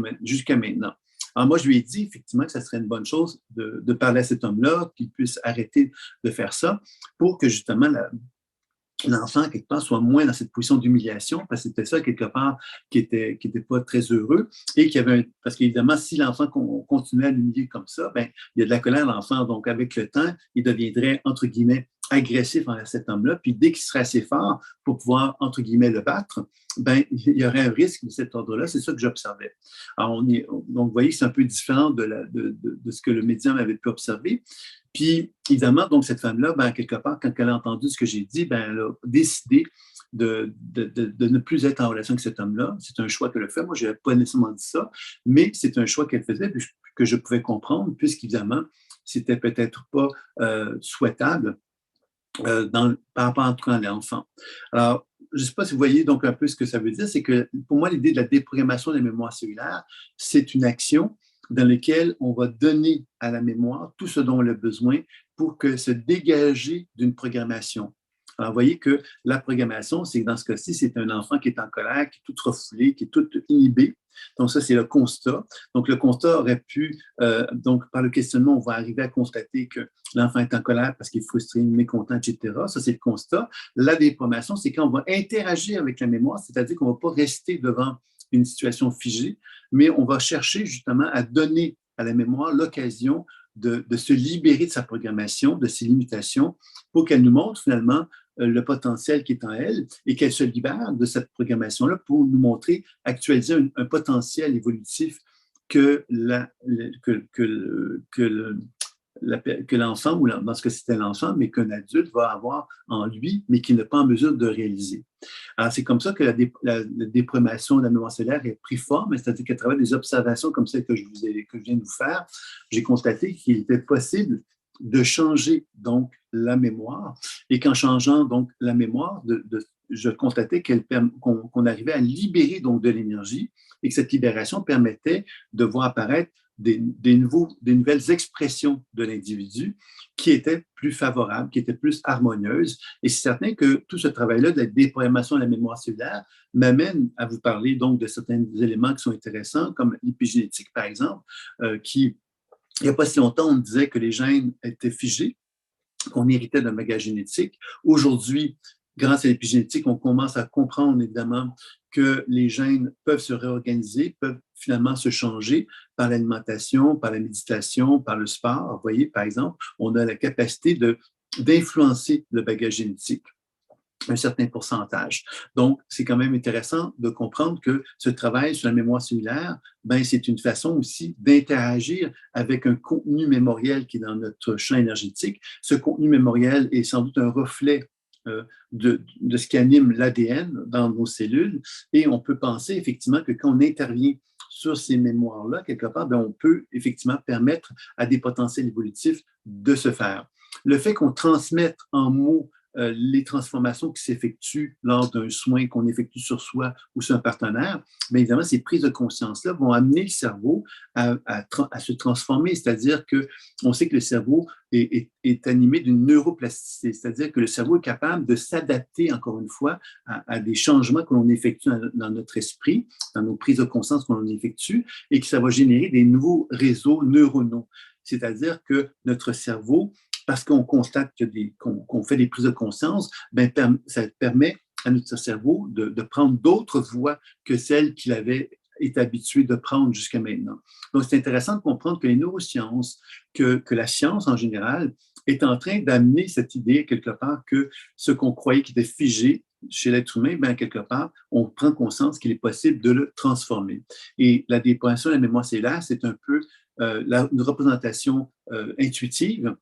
maintenant. Alors moi, je lui ai dit effectivement que ça serait une bonne chose de parler à cet homme-là, qu'il puisse arrêter de faire ça pour que justement l'enfant, quelque part, soit moins dans cette position d'humiliation, parce que c'était ça, quelque part, qui était pas très heureux, et qu'il y avait parce qu'évidemment, si l'enfant continuait à l'humilier comme ça, ben, il y a de la colère à l'enfant, donc avec le temps, il deviendrait, entre guillemets, agressif envers cet homme-là, puis dès qu'il serait assez fort pour pouvoir, entre guillemets, le battre, ben, il y aurait un risque de cet ordre-là, c'est ça que j'observais. Alors, donc, vous voyez, c'est un peu différent de ce que le médium avait pu observer. Puis, évidemment, donc, cette femme-là, ben, quelque part, quand elle a entendu ce que j'ai dit, ben, elle a décidé de ne plus être en relation avec cet homme-là. C'est un choix qu'elle a fait. Moi, je n'avais pas nécessairement dit ça, mais c'est un choix qu'elle faisait, que je pouvais comprendre, puisqu'évidemment, c'était peut-être pas souhaitable par rapport en tout cas à l'enfant. Alors, je ne sais pas si vous voyez donc un peu ce que ça veut dire, c'est que pour moi, l'idée de la déprogrammation de la mémoire cellulaire, c'est une action dans laquelle on va donner à la mémoire tout ce dont elle a besoin pour que se dégager d'une programmation. Alors, vous voyez que la programmation, c'est que dans ce cas-ci, c'est un enfant qui est en colère, qui est tout refoulé, qui est tout inhibé. Donc, ça, c'est le constat. Donc, le constat aurait pu, donc, par le questionnement, on va arriver à constater que l'enfant est en colère parce qu'il est frustré, mécontent, etc. Ça, c'est le constat. La déprogrammation, c'est quand on va interagir avec la mémoire, c'est-à-dire qu'on ne va pas rester devant une situation figée, mais on va chercher justement à donner à la mémoire l'occasion de se libérer de sa programmation, de ses limitations, pour qu'elle nous montre finalement le potentiel qui est en elle et qu'elle se libère de cette programmation-là pour nous montrer, actualiser un potentiel évolutif que l'enfant, ou dans ce cas c'était l'enfant, mais qu'un adulte va avoir en lui, mais qui n'est pas en mesure de réaliser. Alors, c'est comme ça que la déprogrammation de la mémoire cellulaire est pris forme, c'est-à-dire qu'à travers des observations comme celles que je viens de vous faire, j'ai constaté qu'il était possible de changer donc la mémoire, et qu'en changeant donc la mémoire, je constatais qu'on arrivait à libérer donc de l'énergie, et que cette libération permettait de voir apparaître des nouvelles expressions de l'individu qui étaient plus favorables, qui étaient plus harmonieuses. Et c'est certain que tout ce travail-là de la déprogrammation de la mémoire cellulaire m'amène à vous parler donc de certains éléments qui sont intéressants, comme l'épigénétique, par exemple, qui, il n'y a pas si longtemps, on disait que les gènes étaient figés, qu'on héritait d'un bagage génétique. Aujourd'hui, grâce à l'épigénétique, on commence à comprendre évidemment que les gènes peuvent se réorganiser, peuvent finalement se changer par l'alimentation, par la méditation, par le sport. Vous voyez, par exemple, on a la capacité d'influencer le bagage génétique un certain pourcentage. Donc, c'est quand même intéressant de comprendre que ce travail sur la mémoire cellulaire, ben, c'est une façon aussi d'interagir avec un contenu mémoriel qui est dans notre champ énergétique. Ce contenu mémoriel est sans doute un reflet de ce qui anime l'ADN dans nos cellules, et on peut penser effectivement que quand on intervient sur ces mémoires-là, quelque part, ben, on peut effectivement permettre à des potentiels évolutifs de se faire. Le fait qu'on transmette en mots les transformations qui s'effectuent lors d'un soin qu'on effectue sur soi ou sur un partenaire, bien évidemment, ces prises de conscience-là vont amener le cerveau à se transformer, c'est-à-dire qu'on sait que le cerveau est animé d'une neuroplasticité, c'est-à-dire que le cerveau est capable de s'adapter, encore une fois, à des changements que l'on effectue dans notre esprit, dans nos prises de conscience que l'on effectue, et que ça va générer des nouveaux réseaux neuronaux. C'est-à-dire que notre cerveau, parce qu'on constate qu'on fait des prises de conscience, ben, ça permet à notre cerveau de prendre d'autres voies que celles qu'il avait été habitué de prendre jusqu'à maintenant. Donc, c'est intéressant de comprendre que les neurosciences, que la science en général, est en train d'amener cette idée, quelque part, que ce qu'on croyait qui était figé chez l'être humain, ben, quelque part, on prend conscience qu'il est possible de le transformer. Et la déprogrammation de la mémoire cellulaire, c'est un peu une représentation intuitive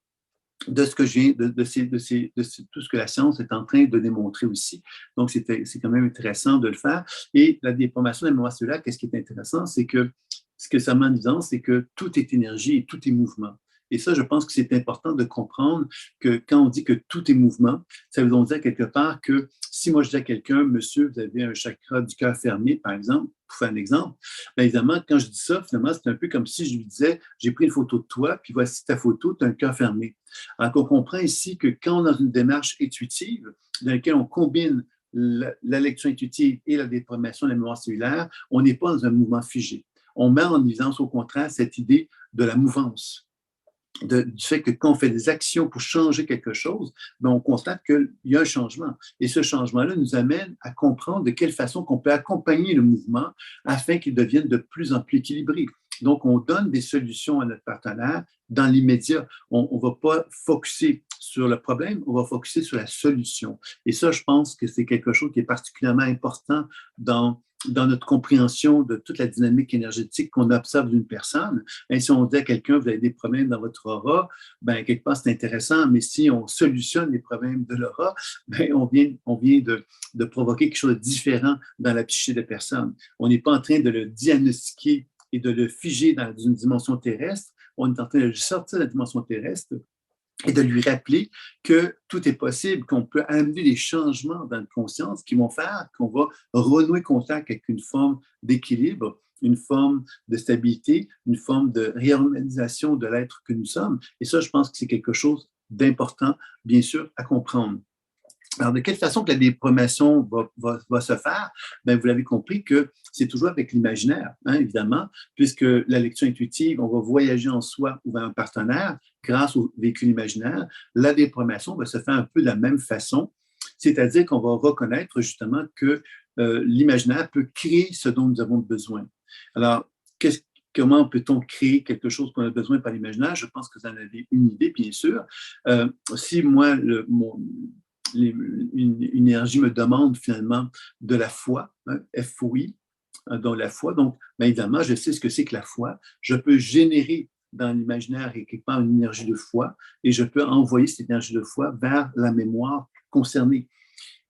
de ce que je viens, tout ce que la science est en train de démontrer aussi. Donc, c'est quand même intéressant de le faire. Et la déprogrammation de la mémoire cellulaire, qu'est-ce qui est intéressant, c'est que ce que ça met en évidence, c'est que tout est énergie et tout est mouvement. Et ça, je pense que c'est important de comprendre que quand on dit que tout est mouvement, ça veut donc dire quelque part que si moi je dis à quelqu'un, monsieur, vous avez un chakra du cœur fermé, par exemple, pour faire un exemple, bien évidemment, quand je dis ça, finalement, c'est un peu comme si je lui disais, j'ai pris une photo de toi, puis voici ta photo, tu as un cœur fermé. Alors qu'on comprend ici que quand on est dans une démarche intuitive, dans laquelle on combine la lecture intuitive et la déprogrammation de la mémoire cellulaire, on n'est pas dans un mouvement figé. On met en évidence, au contraire, cette idée de la mouvance. Du fait que quand on fait des actions pour changer quelque chose, ben on constate qu'il y a un changement. Et ce changement-là nous amène à comprendre de quelle façon qu'on peut accompagner le mouvement afin qu'il devienne de plus en plus équilibré. Donc, on donne des solutions à notre partenaire dans l'immédiat. On ne va pas focuser sur le problème, on va focuser sur la solution. Et ça, je pense que c'est quelque chose qui est particulièrement important dans notre compréhension de toute la dynamique énergétique qu'on observe d'une personne. Et si on dit à quelqu'un, vous avez des problèmes dans votre aura, ben, quelque part, c'est intéressant, mais si on solutionne les problèmes de l'aura, ben, on vient de provoquer quelque chose de différent dans la psyché de personne. On n'est pas en train de le diagnostiquer et de le figer dans une dimension terrestre, on est en train de le sortir de la dimension terrestre et de lui rappeler que tout est possible, qu'on peut amener des changements dans la conscience qui vont faire qu'on va renouer contact avec une forme d'équilibre, une forme de stabilité, une forme de réorganisation de l'être que nous sommes. Et ça, je pense que c'est quelque chose d'important, bien sûr, à comprendre. Alors, de quelle façon que la déprogrammation va se faire? Bien, vous l'avez compris que c'est toujours avec l'imaginaire, hein, évidemment, puisque la lecture intuitive, on va voyager en soi ou vers un partenaire grâce au véhicule imaginaire. La déprogrammation va se faire un peu de la même façon, c'est-à-dire qu'on va reconnaître justement que l'imaginaire peut créer ce dont nous avons besoin. Alors, comment peut-on créer quelque chose qu'on a besoin par l'imaginaire? Je pense que vous en avez une idée, bien sûr. Si moi, une énergie me demande finalement de la foi, hein, FOI, dans la foi. Donc, bien évidemment, je sais ce que c'est que la foi. Je peux générer dans l'imaginaire et quelque part une énergie de foi et je peux envoyer cette énergie de foi vers la mémoire concernée.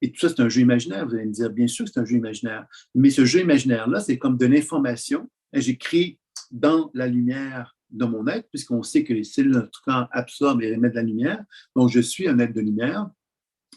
Et tout ça, c'est un jeu imaginaire. Vous allez me dire, bien sûr que c'est un jeu imaginaire. Mais ce jeu imaginaire-là, c'est comme de l'information. J'écris dans la lumière de mon être, puisqu'on sait que les cellules de notre corps absorbent et émettent de la lumière. Donc, je suis un être de lumière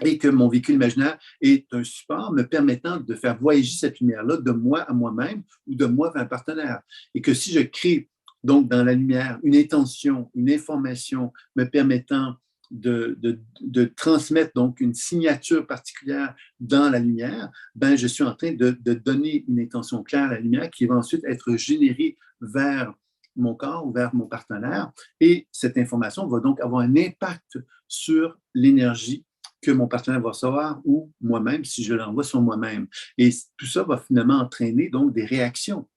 et que mon véhicule imaginaire est un support me permettant de faire voyager cette lumière-là de moi à moi-même ou de moi vers un partenaire. Et que si je crée donc dans la lumière une intention, une information me permettant de transmettre donc une signature particulière dans la lumière, ben je suis en train de donner une intention claire à la lumière qui va ensuite être générée vers mon corps ou vers mon partenaire. Et cette information va donc avoir un impact sur l'énergie que mon partenaire va recevoir ou moi-même si je l'envoie sur moi-même. Et tout ça va finalement entraîner donc des réactions.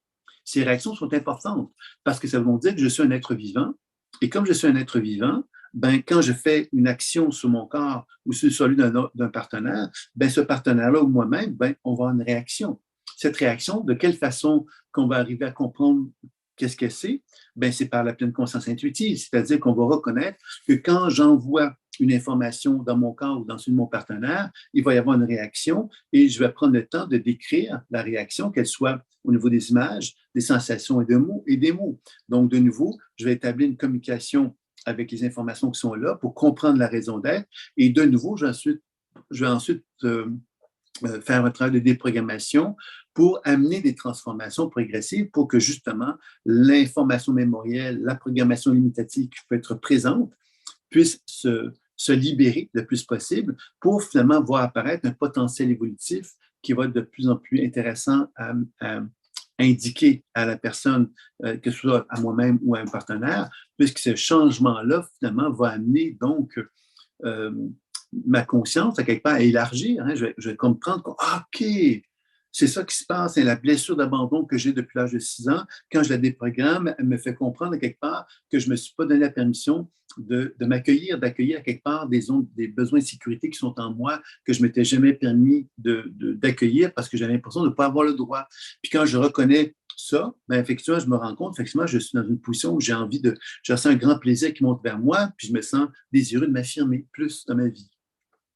Ces réactions sont importantes parce que ça veut dire que je suis un être vivant et comme je suis un être vivant, ben, quand je fais une action sur mon corps ou sur celui d'un partenaire, ben, ce partenaire-là ou moi-même, ben, on va avoir une réaction. Cette réaction, de quelle façon qu'on va arriver à comprendre qu'est-ce que c'est? Ben, c'est par la pleine conscience intuitive, c'est-à-dire qu'on va reconnaître que quand j'envoie une information dans mon corps ou dans celui de mon partenaire, il va y avoir une réaction et je vais prendre le temps de décrire la réaction, qu'elle soit au niveau des images, des sensations et des mots. Donc, de nouveau, je vais établir une communication avec les informations qui sont là pour comprendre la raison d'être. Et de nouveau, je vais ensuite faire un travail de déprogrammation pour amener des transformations progressives pour que justement l'information mémorielle, la programmation limitative qui peut être présente puisse se libérer le plus possible pour finalement voir apparaître un potentiel évolutif qui va être de plus en plus intéressant à indiquer à la personne, que ce soit à moi-même ou à un partenaire, puisque ce changement-là, finalement, va amener donc ma conscience, à quelque part, à élargir. Hein. Je vais comprendre que, OK, c'est ça qui se passe. Et la blessure d'abandon que j'ai depuis l'âge de 6 ans, quand je la déprogramme, elle me fait comprendre quelque part que je ne me suis pas donné la permission de m'accueillir, d'accueillir quelque part des besoins de sécurité qui sont en moi que je ne m'étais jamais permis d'accueillir parce que j'avais l'impression de ne pas avoir le droit. Puis quand je reconnais ça, ben effectivement, je me rends compte, effectivement, je suis dans une position où je ressens un grand plaisir qui monte vers moi, puis je me sens désireux de m'affirmer plus dans ma vie.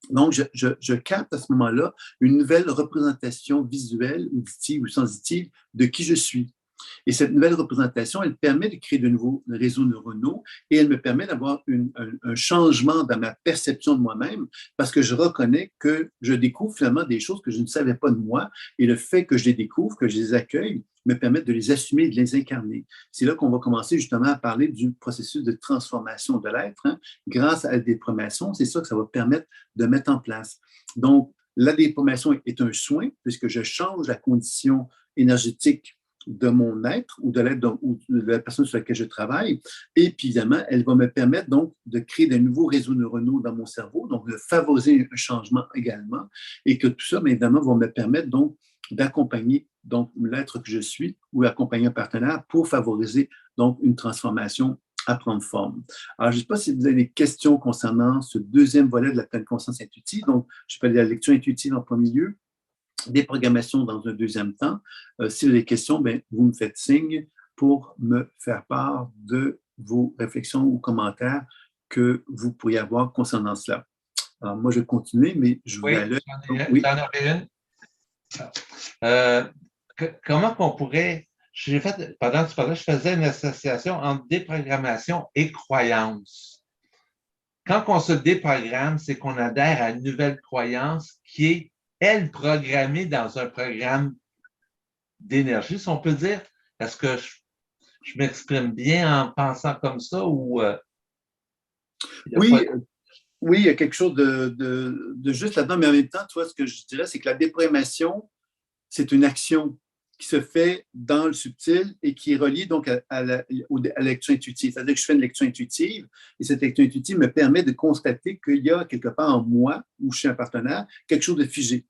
Donc, je capte à ce moment-là une nouvelle représentation visuelle, auditive ou sensitive de qui je suis. Et cette nouvelle représentation, elle permet de créer de nouveaux réseaux neuronaux et elle me permet d'avoir un changement dans ma perception de moi-même parce que je reconnais que je découvre finalement des choses que je ne savais pas de moi et le fait que je les découvre, que je les accueille, me permet de les assumer et de les incarner. C'est là qu'on va commencer justement à parler du processus de transformation de l'être. Hein. Grâce à la déprogrammation, c'est ça que ça va permettre de mettre en place. Donc, la déprogrammation est un soin puisque je change la condition énergétique de mon être ou de l'être ou de la personne sur laquelle je travaille. Et puis, évidemment, elle va me permettre donc de créer de nouveaux réseaux neuronaux dans mon cerveau, donc de favoriser un changement également. Et que tout ça, bien évidemment, va me permettre donc d'accompagner donc l'être que je suis ou accompagner un partenaire pour favoriser donc une transformation à prendre forme. Alors, je ne sais pas si vous avez des questions concernant ce deuxième volet de la pleine conscience intuitive. Donc, je vais parler de la lecture intuitive en premier lieu, déprogrammation dans un deuxième temps. Si vous avez des questions, bien, vous me faites signe pour me faire part de vos réflexions ou commentaires que vous pourriez avoir concernant cela. Alors, moi, je vais continuer, mais je Oui, vais aller. oui. J'en aurais une. Comment qu'on pourrait. Pendant que tu parlais, je faisais une association entre déprogrammation et croyance. Quand on se déprogramme, c'est qu'on adhère à une nouvelle croyance qui est, elle, programmée dans un programme d'énergie, si on peut dire. Est-ce que je m'exprime bien en pensant comme ça ou oui, oui, il y a quelque chose de juste là-dedans, mais en même temps, tu vois, ce que je dirais, c'est que la déprogrammation, c'est une action qui se fait dans le subtil et qui est reliée donc à la lecture intuitive. C'est-à-dire que je fais une lecture intuitive et cette lecture intuitive me permet de constater qu'il y a quelque part en moi ou chez un partenaire quelque chose de figé.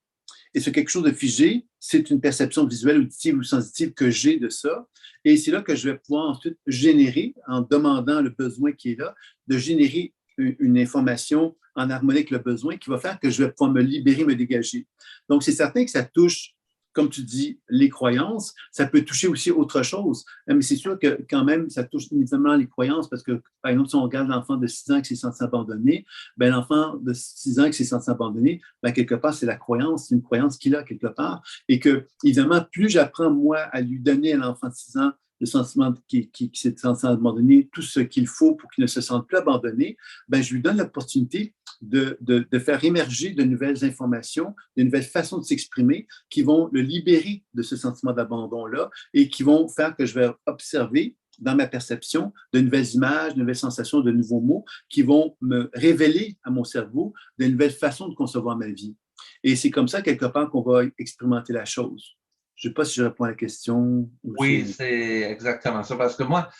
Et ce quelque chose de figé, c'est une perception visuelle, auditive ou sensitive que j'ai de ça. Et c'est là que je vais pouvoir ensuite générer, en demandant le besoin qui est là, de générer une information en harmonie avec le besoin qui va faire que je vais pouvoir me libérer, me dégager. Donc, c'est certain que ça touche, comme tu dis, les croyances. Ça peut toucher aussi autre chose. Mais c'est sûr que quand même, ça touche évidemment les croyances parce que, par exemple, si on regarde l'enfant de 6 ans qui s'est senti abandonné, ben, l'enfant de 6 ans qui s'est senti abandonné, ben, quelque part, c'est la croyance, c'est une croyance qu'il a quelque part. Et que, évidemment, plus j'apprends, moi, à lui donner à l'enfant de 6 ans le sentiment qui s'est senti abandonné, tout ce qu'il faut pour qu'il ne se sente plus abandonné, ben, je lui donne l'opportunité de faire émerger de nouvelles informations, de nouvelles façons de s'exprimer qui vont le libérer de ce sentiment d'abandon-là et qui vont faire que je vais observer dans ma perception de nouvelles images, de nouvelles sensations, de nouveaux mots qui vont me révéler à mon cerveau de nouvelles façons de concevoir ma vie. Et c'est comme ça, quelque part, qu'on va expérimenter la chose. Je ne sais pas si je réponds à la question. Oui, c'est exactement ça. Parce que moi,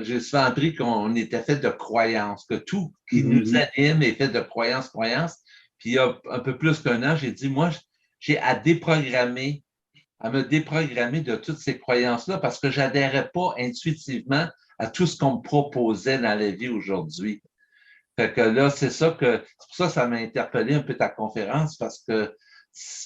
j'ai souvent appris qu'on était fait de croyances, que tout qui nous anime est fait de croyances. Puis il y a un peu plus qu'un an, j'ai dit, moi, j'ai à me déprogrammer de toutes ces croyances-là parce que je n'adhérais pas intuitivement à tout ce qu'on me proposait dans la vie aujourd'hui. Fait que là, c'est pour ça que ça m'a interpellé un peu ta conférence parce que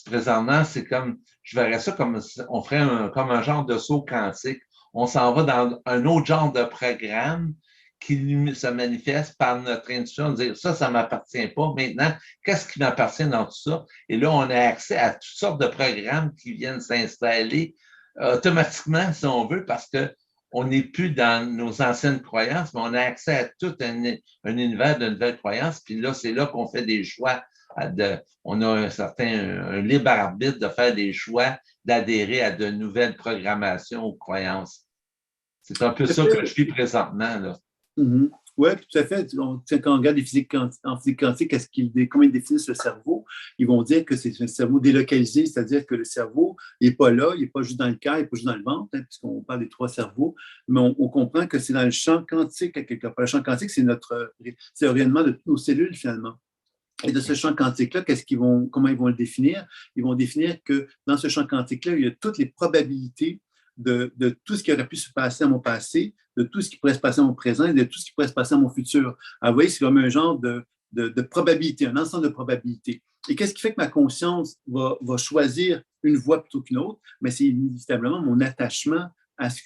présentement, c'est comme, je verrais ça comme, on ferait comme un genre de saut quantique. On s'en va dans un autre genre de programme qui se manifeste par notre intuition, de dire ça ne m'appartient pas. Maintenant, qu'est-ce qui m'appartient dans tout ça? Et là, on a accès à toutes sortes de programmes qui viennent s'installer automatiquement, si on veut, parce que on n'est plus dans nos anciennes croyances, mais on a accès à tout un univers de nouvelles croyances. Puis là, c'est là qu'on fait des choix. On a un libre arbitre de faire des choix, d'adhérer à de nouvelles programmations ou croyances. C'est un peu ça que je vis présentement. Là. Mm-hmm. Oui, tout à fait. Quand on regarde en physique quantique, comment ils définissent le cerveau, ils vont dire que c'est un cerveau délocalisé, c'est-à-dire que le cerveau n'est pas là, il n'est pas juste dans le cœur, il n'est pas juste dans le ventre, hein, puisqu'on parle des 3 cerveaux, mais on comprend que c'est dans le champ quantique, à quelque part. Le champ quantique, c'est le rayonnement de toutes nos cellules, finalement. Et de ce champ quantique-là, comment ils vont le définir? Ils vont définir que dans ce champ quantique-là, il y a toutes les probabilités de tout ce qui aurait pu se passer à mon passé, de tout ce qui pourrait se passer à mon présent et de tout ce qui pourrait se passer à mon futur. Alors, vous voyez, c'est comme un genre de probabilité, un ensemble de probabilités. Et qu'est-ce qui fait que ma conscience va choisir une voie plutôt qu'une autre? Mais c'est inévitablement mon attachement à ce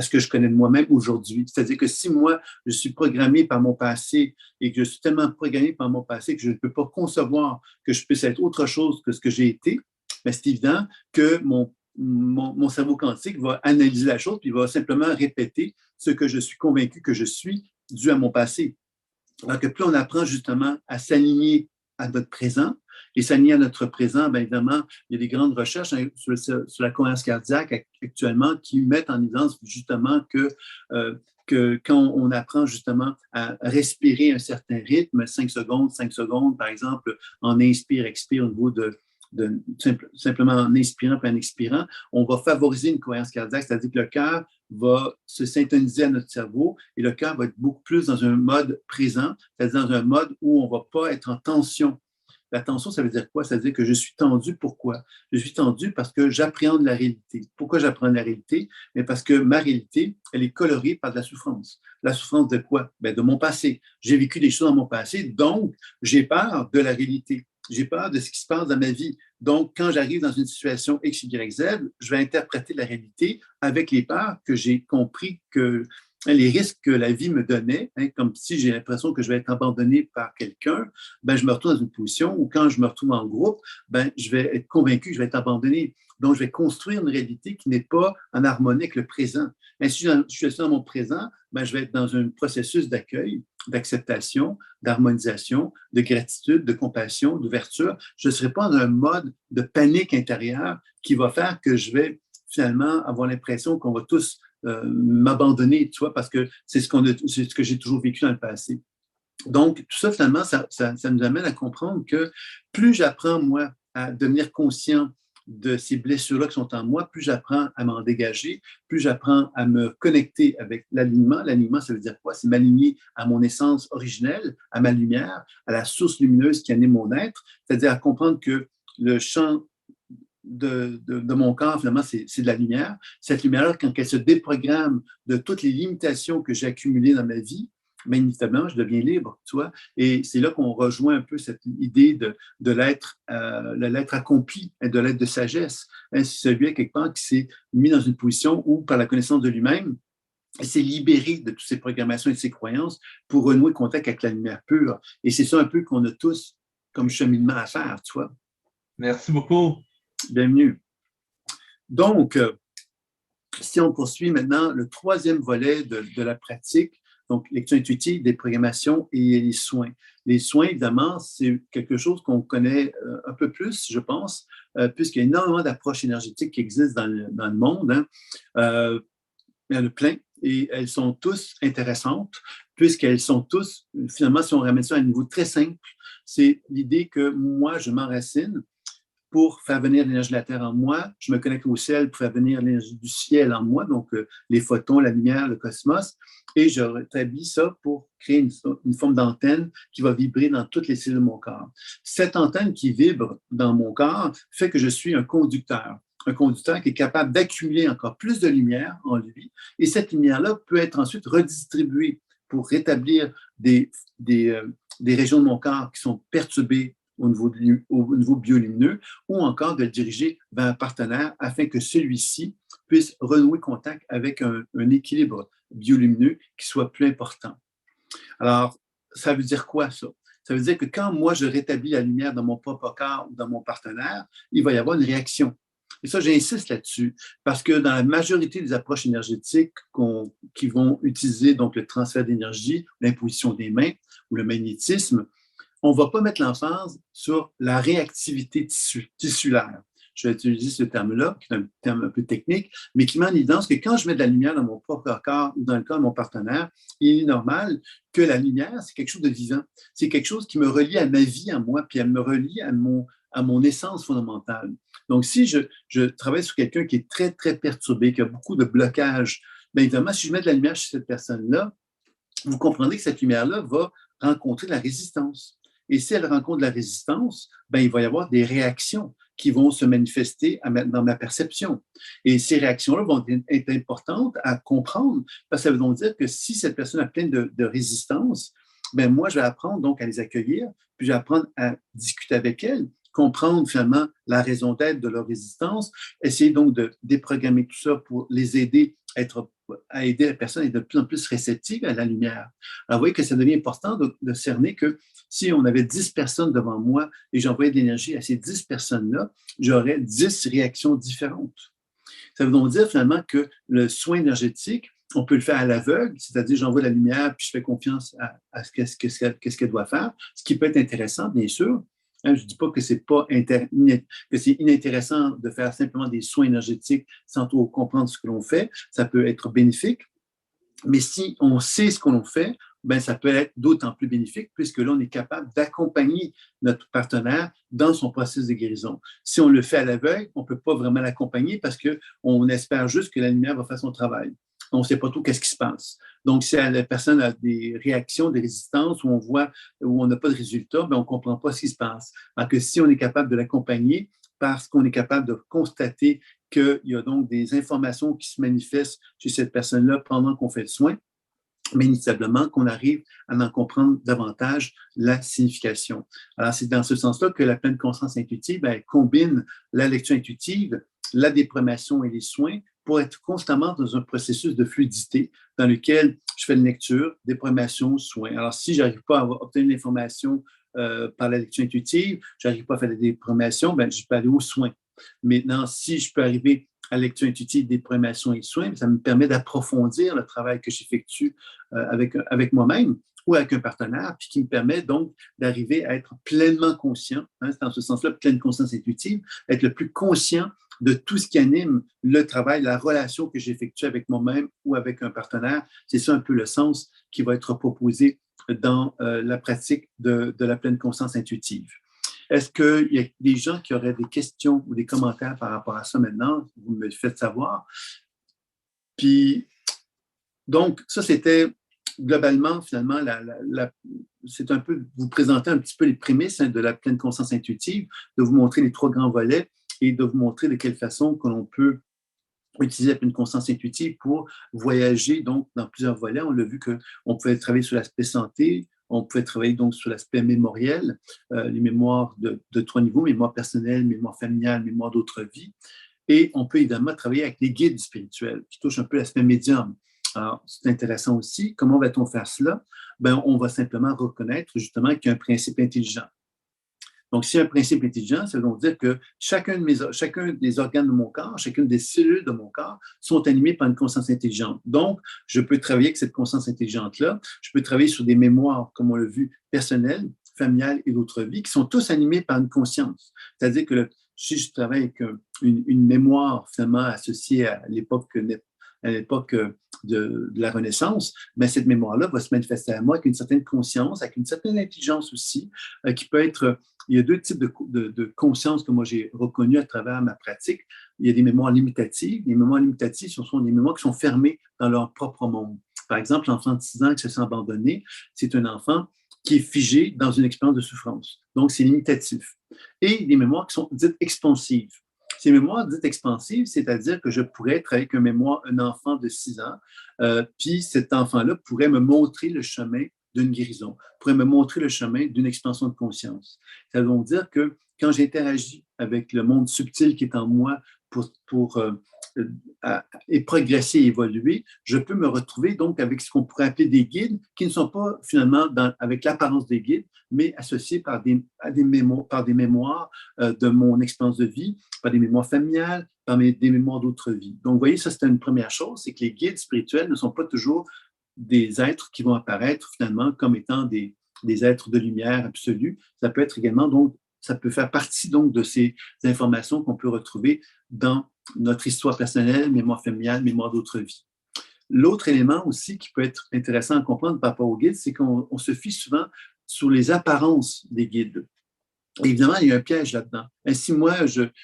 que je connais de moi-même aujourd'hui. C'est-à-dire que si moi, je suis programmé par mon passé et que je suis tellement programmé par mon passé que je ne peux pas concevoir que je puisse être autre chose que ce que j'ai été, bien, c'est évident que mon cerveau quantique va analyser la chose puis va simplement répéter ce que je suis convaincu que je suis dû à mon passé. Alors que plus on apprend justement à s'aligner à notre présent, et s'aligner à notre présent, bien évidemment, il y a des grandes recherches sur la cohérence cardiaque actuellement qui mettent en évidence justement que quand on apprend justement à respirer un certain rythme, 5 secondes, par exemple, en inspire-expire au niveau simplement en inspirant puis en expirant, on va favoriser une cohérence cardiaque, c'est-à-dire que le cœur va se syntoniser à notre cerveau et le cœur va être beaucoup plus dans un mode présent, c'est-à-dire dans un mode où on ne va pas être en tension. La tension, ça veut dire quoi? Ça veut dire que je suis tendu. Pourquoi? Je suis tendu parce que j'appréhende la réalité. Pourquoi j'appréhende la réalité? Mais parce que ma réalité, elle est colorée par de la souffrance. La souffrance de quoi? Bien, de mon passé. J'ai vécu des choses dans mon passé, donc j'ai peur de la réalité. J'ai peur de ce qui se passe dans ma vie. Donc, quand j'arrive dans une situation X, Y, Z, je vais interpréter la réalité avec les peurs que j'ai compris que les risques que la vie me donnait, comme si j'ai l'impression que je vais être abandonné par quelqu'un, ben, je me retrouve dans une position où quand je me retrouve en groupe, ben, je vais être convaincu que je vais être abandonné. Donc, je vais construire une réalité qui n'est pas en harmonie avec le présent. Et si je suis dans mon présent, ben, je vais être dans un processus d'accueil, d'acceptation, d'harmonisation, de gratitude, de compassion, d'ouverture. Je ne serai pas dans un mode de panique intérieure qui va faire que je vais finalement avoir l'impression qu'on va tous m'abandonner, tu vois, parce que c'est ce que j'ai toujours vécu dans le passé. Donc, tout ça, finalement, ça nous amène à comprendre que plus j'apprends, moi, à devenir conscient de ces blessures-là qui sont en moi, plus j'apprends à m'en dégager, plus j'apprends à me connecter avec l'alignement. L'alignement, ça veut dire quoi? C'est m'aligner à mon essence originelle, à ma lumière, à la source lumineuse qui anime mon être, c'est-à-dire à comprendre que le champ de mon corps, finalement, c'est de la lumière. Cette lumière-là, quand elle se déprogramme de toutes les limitations que j'ai accumulées dans ma vie, bien inévitablement, je deviens libre, tu vois. Et c'est là qu'on rejoint un peu cette idée de l'être accompli, de l'être de sagesse. C'est celui, quelque part, qui s'est mis dans une position où, par la connaissance de lui-même, il s'est libéré de toutes ces programmations et de ces croyances pour renouer contact avec la lumière pure. Et c'est ça un peu qu'on a tous comme cheminement à faire, tu vois. Merci beaucoup. Bienvenue. Donc, si on poursuit maintenant le troisième volet de la pratique, donc lecture intuitive, déprogrammation et les soins. Les soins, évidemment, c'est quelque chose qu'on connaît un peu plus, je pense, puisqu'il y a énormément d'approches énergétiques qui existent dans le monde. Hein. Il y en a plein et elles sont tous intéressantes, puisqu'elles sont tous, finalement, si on ramène ça à un niveau très simple, c'est l'idée que moi, je m'enracine pour faire venir l'énergie de la Terre en moi. Je me connecte au ciel pour faire venir l'énergie du ciel en moi, donc les photons, la lumière, le cosmos, et je rétablis ça pour créer une forme d'antenne qui va vibrer dans toutes les cellules de mon corps. Cette antenne qui vibre dans mon corps fait que je suis un conducteur qui est capable d'accumuler encore plus de lumière en lui, et cette lumière-là peut être ensuite redistribuée pour rétablir des régions de mon corps qui sont perturbées au niveau biolumineux, ou encore de le diriger vers un partenaire afin que celui-ci puisse renouer contact avec un équilibre biolumineux qui soit plus important. Alors, ça veut dire quoi ça? Ça veut dire que quand moi je rétablis la lumière dans mon propre corps ou dans mon partenaire, il va y avoir une réaction. Et ça, j'insiste là-dessus, parce que dans la majorité des approches énergétiques qui vont utiliser donc le transfert d'énergie, l'imposition des mains ou le magnétisme, on ne va pas mettre l'emphase sur la réactivité tissulaire. Je vais utiliser ce terme-là, qui est un terme un peu technique, mais qui met en évidence que quand je mets de la lumière dans mon propre corps ou dans le corps de mon partenaire, il est normal que la lumière, c'est quelque chose de vivant. C'est quelque chose qui me relie à ma vie, à moi, puis elle me relie à mon essence fondamentale. Donc, si je travaille sur quelqu'un qui est très, très perturbé, qui a beaucoup de blocages, bien évidemment, si je mets de la lumière chez cette personne-là, vous comprendrez que cette lumière-là va rencontrer de la résistance. Et si elle rencontre de la résistance, ben, il va y avoir des réactions qui vont se manifester dans ma perception. Et ces réactions-là vont être importantes à comprendre, parce que ça veut donc dire que si cette personne a plein de résistance, ben moi, je vais apprendre donc à les accueillir, puis je vais apprendre à discuter avec elles, comprendre finalement la raison d'être de leur résistance, essayer donc de déprogrammer tout ça pour les aider à aider la personne à être de plus en plus réceptive à la lumière. Alors, vous voyez que ça devient important de cerner que si on avait 10 personnes devant moi et j'envoyais de l'énergie à ces 10 personnes-là, j'aurais 10 réactions différentes. Ça veut donc dire finalement que le soin énergétique, on peut le faire à l'aveugle, c'est-à-dire j'envoie la lumière puis je fais confiance à ce qu'elle doit faire, ce qui peut être intéressant, bien sûr. Je ne dis pas que c'est inintéressant de faire simplement des soins énergétiques sans trop comprendre ce que l'on fait. Ça peut être bénéfique. Mais si on sait ce que l'on fait, ben, ça peut être d'autant plus bénéfique puisque là, on est capable d'accompagner notre partenaire dans son processus de guérison. Si on le fait à l'aveugle, on ne peut pas vraiment l'accompagner parce qu'on espère juste que la lumière va faire son travail. On ne sait pas tout qu'est-ce qui se passe. Donc, si la personne a des réactions, des résistances, où on voit, où on n'a pas de résultat, ben, on ne comprend pas ce qui se passe. Alors que si on est capable de l'accompagner, parce qu'on est capable de constater qu'il y a donc des informations qui se manifestent chez cette personne-là pendant qu'on fait le soin, mais inévitablement qu'on arrive à en comprendre davantage la signification. Alors, c'est dans ce sens-là que la pleine conscience intuitive combine la lecture intuitive, la déprogrammation et les soins pour être constamment dans un processus de fluidité dans lequel je fais une lecture, déprogrammation, soins. Alors, si je n'arrive pas à obtenir l'information par la lecture intuitive, je n'arrive pas à faire la déprogrammation, ben, je peux aller aux soins. Maintenant, si je peux arriver à la lecture intuitive, déprogrammation et soins, ça me permet d'approfondir le travail que j'effectue avec moi-même ou avec un partenaire, puis qui me permet donc d'arriver à être pleinement conscient, c'est dans ce sens-là, pleine conscience intuitive, être le plus conscient de tout ce qui anime le travail, la relation que j'effectue avec moi-même ou avec un partenaire. C'est ça un peu le sens qui va être proposé dans la pratique de la pleine conscience intuitive. Est-ce qu'il y a des gens qui auraient des questions ou des commentaires par rapport à ça maintenant? Vous me le faites savoir. Puis, donc, ça, c'était globalement, finalement, c'est un peu vous présenter un petit peu les prémices de la pleine conscience intuitive, de vous montrer les 3 grands volets et de vous montrer de quelle façon que l'on peut utiliser la pleine conscience intuitive pour voyager donc dans plusieurs volets. On l'a vu qu'on pouvait travailler sur l'aspect santé, on pouvait travailler donc sur l'aspect mémoriel, les mémoires de 3 niveaux, mémoire personnelle, mémoire familiale, mémoire d'autres vies. Et on peut évidemment travailler avec les guides spirituels qui touchent un peu l'aspect médium. Alors, c'est intéressant aussi. Comment va-t-on faire cela? Ben, on va simplement reconnaître justement qu'il y a un principe intelligent. Donc, s'il y a un principe intelligent, ça veut donc dire que chacun des organes de mon corps, chacune des cellules de mon corps sont animées par une conscience intelligente. Donc, je peux travailler avec cette conscience intelligente-là. Je peux travailler sur des mémoires, comme on l'a vu, personnelles, familiales et d'autres vies, qui sont tous animées par une conscience. C'est-à-dire que si je travaille avec une mémoire finalement associée à l'époque de la Renaissance, mais cette mémoire-là va se manifester à moi avec une certaine conscience, avec une certaine intelligence aussi, qui peut être... Il y a 2 types de conscience que moi j'ai reconnues à travers ma pratique. Il y a des mémoires limitatives. Les mémoires limitatives, ce sont des mémoires qui sont fermées dans leur propre monde. Par exemple, l'enfant de 6 ans qui se sent abandonné, c'est un enfant qui est figé dans une expérience de souffrance. Donc, c'est limitatif. Et des mémoires qui sont dites expansives. Ces mémoires dites expansives, c'est-à-dire que je pourrais être avec un enfant de 6 ans, puis cet enfant-là pourrait me montrer le chemin d'une guérison, pourrait me montrer le chemin d'une expansion de conscience. Ça veut donc dire que quand j'interagis avec le monde subtil qui est en moi pour et progresser et évoluer, je peux me retrouver donc avec ce qu'on pourrait appeler des guides qui ne sont pas finalement avec l'apparence des guides, mais associés par des mémoires de mon expérience de vie, par des mémoires familiales, par des mémoires d'autres vies. Donc, vous voyez, ça, c'est une première chose, c'est que les guides spirituels ne sont pas toujours des êtres qui vont apparaître finalement comme étant des êtres de lumière absolue. Ça peut être également, donc, ça peut faire partie donc de ces informations qu'on peut retrouver dans notre histoire personnelle, mémoire familiale, mémoire d'autres vies. L'autre élément aussi qui peut être intéressant à comprendre par rapport aux guides, c'est qu'on se fie souvent sur les apparences des guides. Évidemment, il y a un piège là-dedans. Ainsi, moi,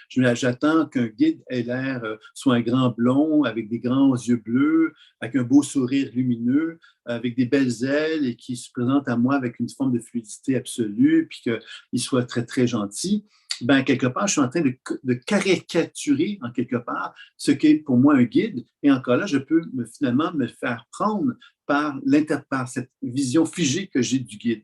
j'attends qu'un guide ait l'air, soit un grand blond, avec des grands yeux bleus, avec un beau sourire lumineux, avec des belles ailes et qui se présente à moi avec une forme de fluidité absolue, puis qu'il soit très, très gentil. Ben, quelque part, je suis en train de caricaturer, en quelque part, ce qu'est pour moi un guide. Et encore là, je peux finalement me faire prendre par cette vision figée que j'ai du guide.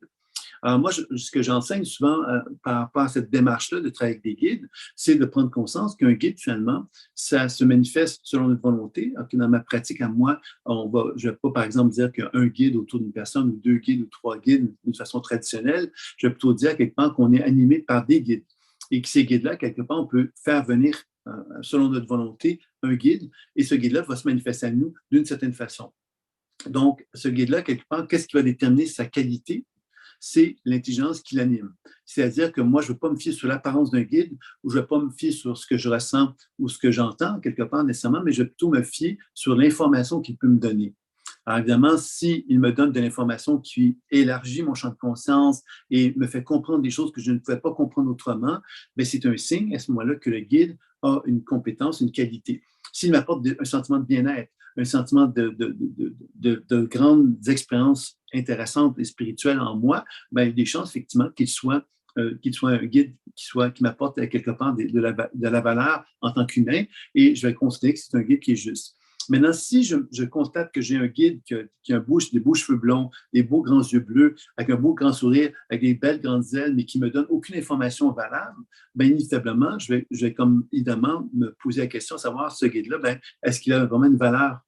Alors moi, ce que j'enseigne souvent par rapport à cette démarche-là de travailler avec des guides, c'est de prendre conscience qu'un guide, finalement, ça se manifeste selon notre volonté. Alors que dans ma pratique à moi, je ne vais pas, par exemple, dire qu'il y a un guide autour d'une personne ou deux guides ou trois guides d'une façon traditionnelle. Je vais plutôt dire quelque part qu'on est animé par des guides et que ces guides-là, quelque part, on peut faire venir, selon notre volonté, un guide et ce guide-là va se manifester à nous d'une certaine façon. Donc, ce guide-là, quelque part, qu'est-ce qui va déterminer sa qualité? C'est l'intelligence qui l'anime. C'est-à-dire que moi, je ne veux pas me fier sur l'apparence d'un guide ou je ne vais pas me fier sur ce que je ressens ou ce que j'entends quelque part nécessairement, mais je vais plutôt me fier sur l'information qu'il peut me donner. Alors évidemment, s'il me donne de l'information qui élargit mon champ de conscience et me fait comprendre des choses que je ne pouvais pas comprendre autrement, bien, c'est un signe à ce moment-là que le guide a une compétence, une qualité. S'il m'apporte un sentiment de bien-être, un sentiment de grandes expériences intéressantes et spirituelles en moi, ben, il y a des chances effectivement qu'il soit un guide qui m'apporte quelque part de la valeur en tant qu'humain et je vais considérer que c'est un guide qui est juste. Maintenant, si je constate que j'ai un guide qui a des beaux cheveux blonds, des beaux grands yeux bleus, avec un beau grand sourire, avec des belles grandes ailes, mais qui ne me donne aucune information valable, bien inévitablement, je vais comme évidemment me poser la question, savoir ce guide-là, ben, est-ce qu'il a vraiment une valeur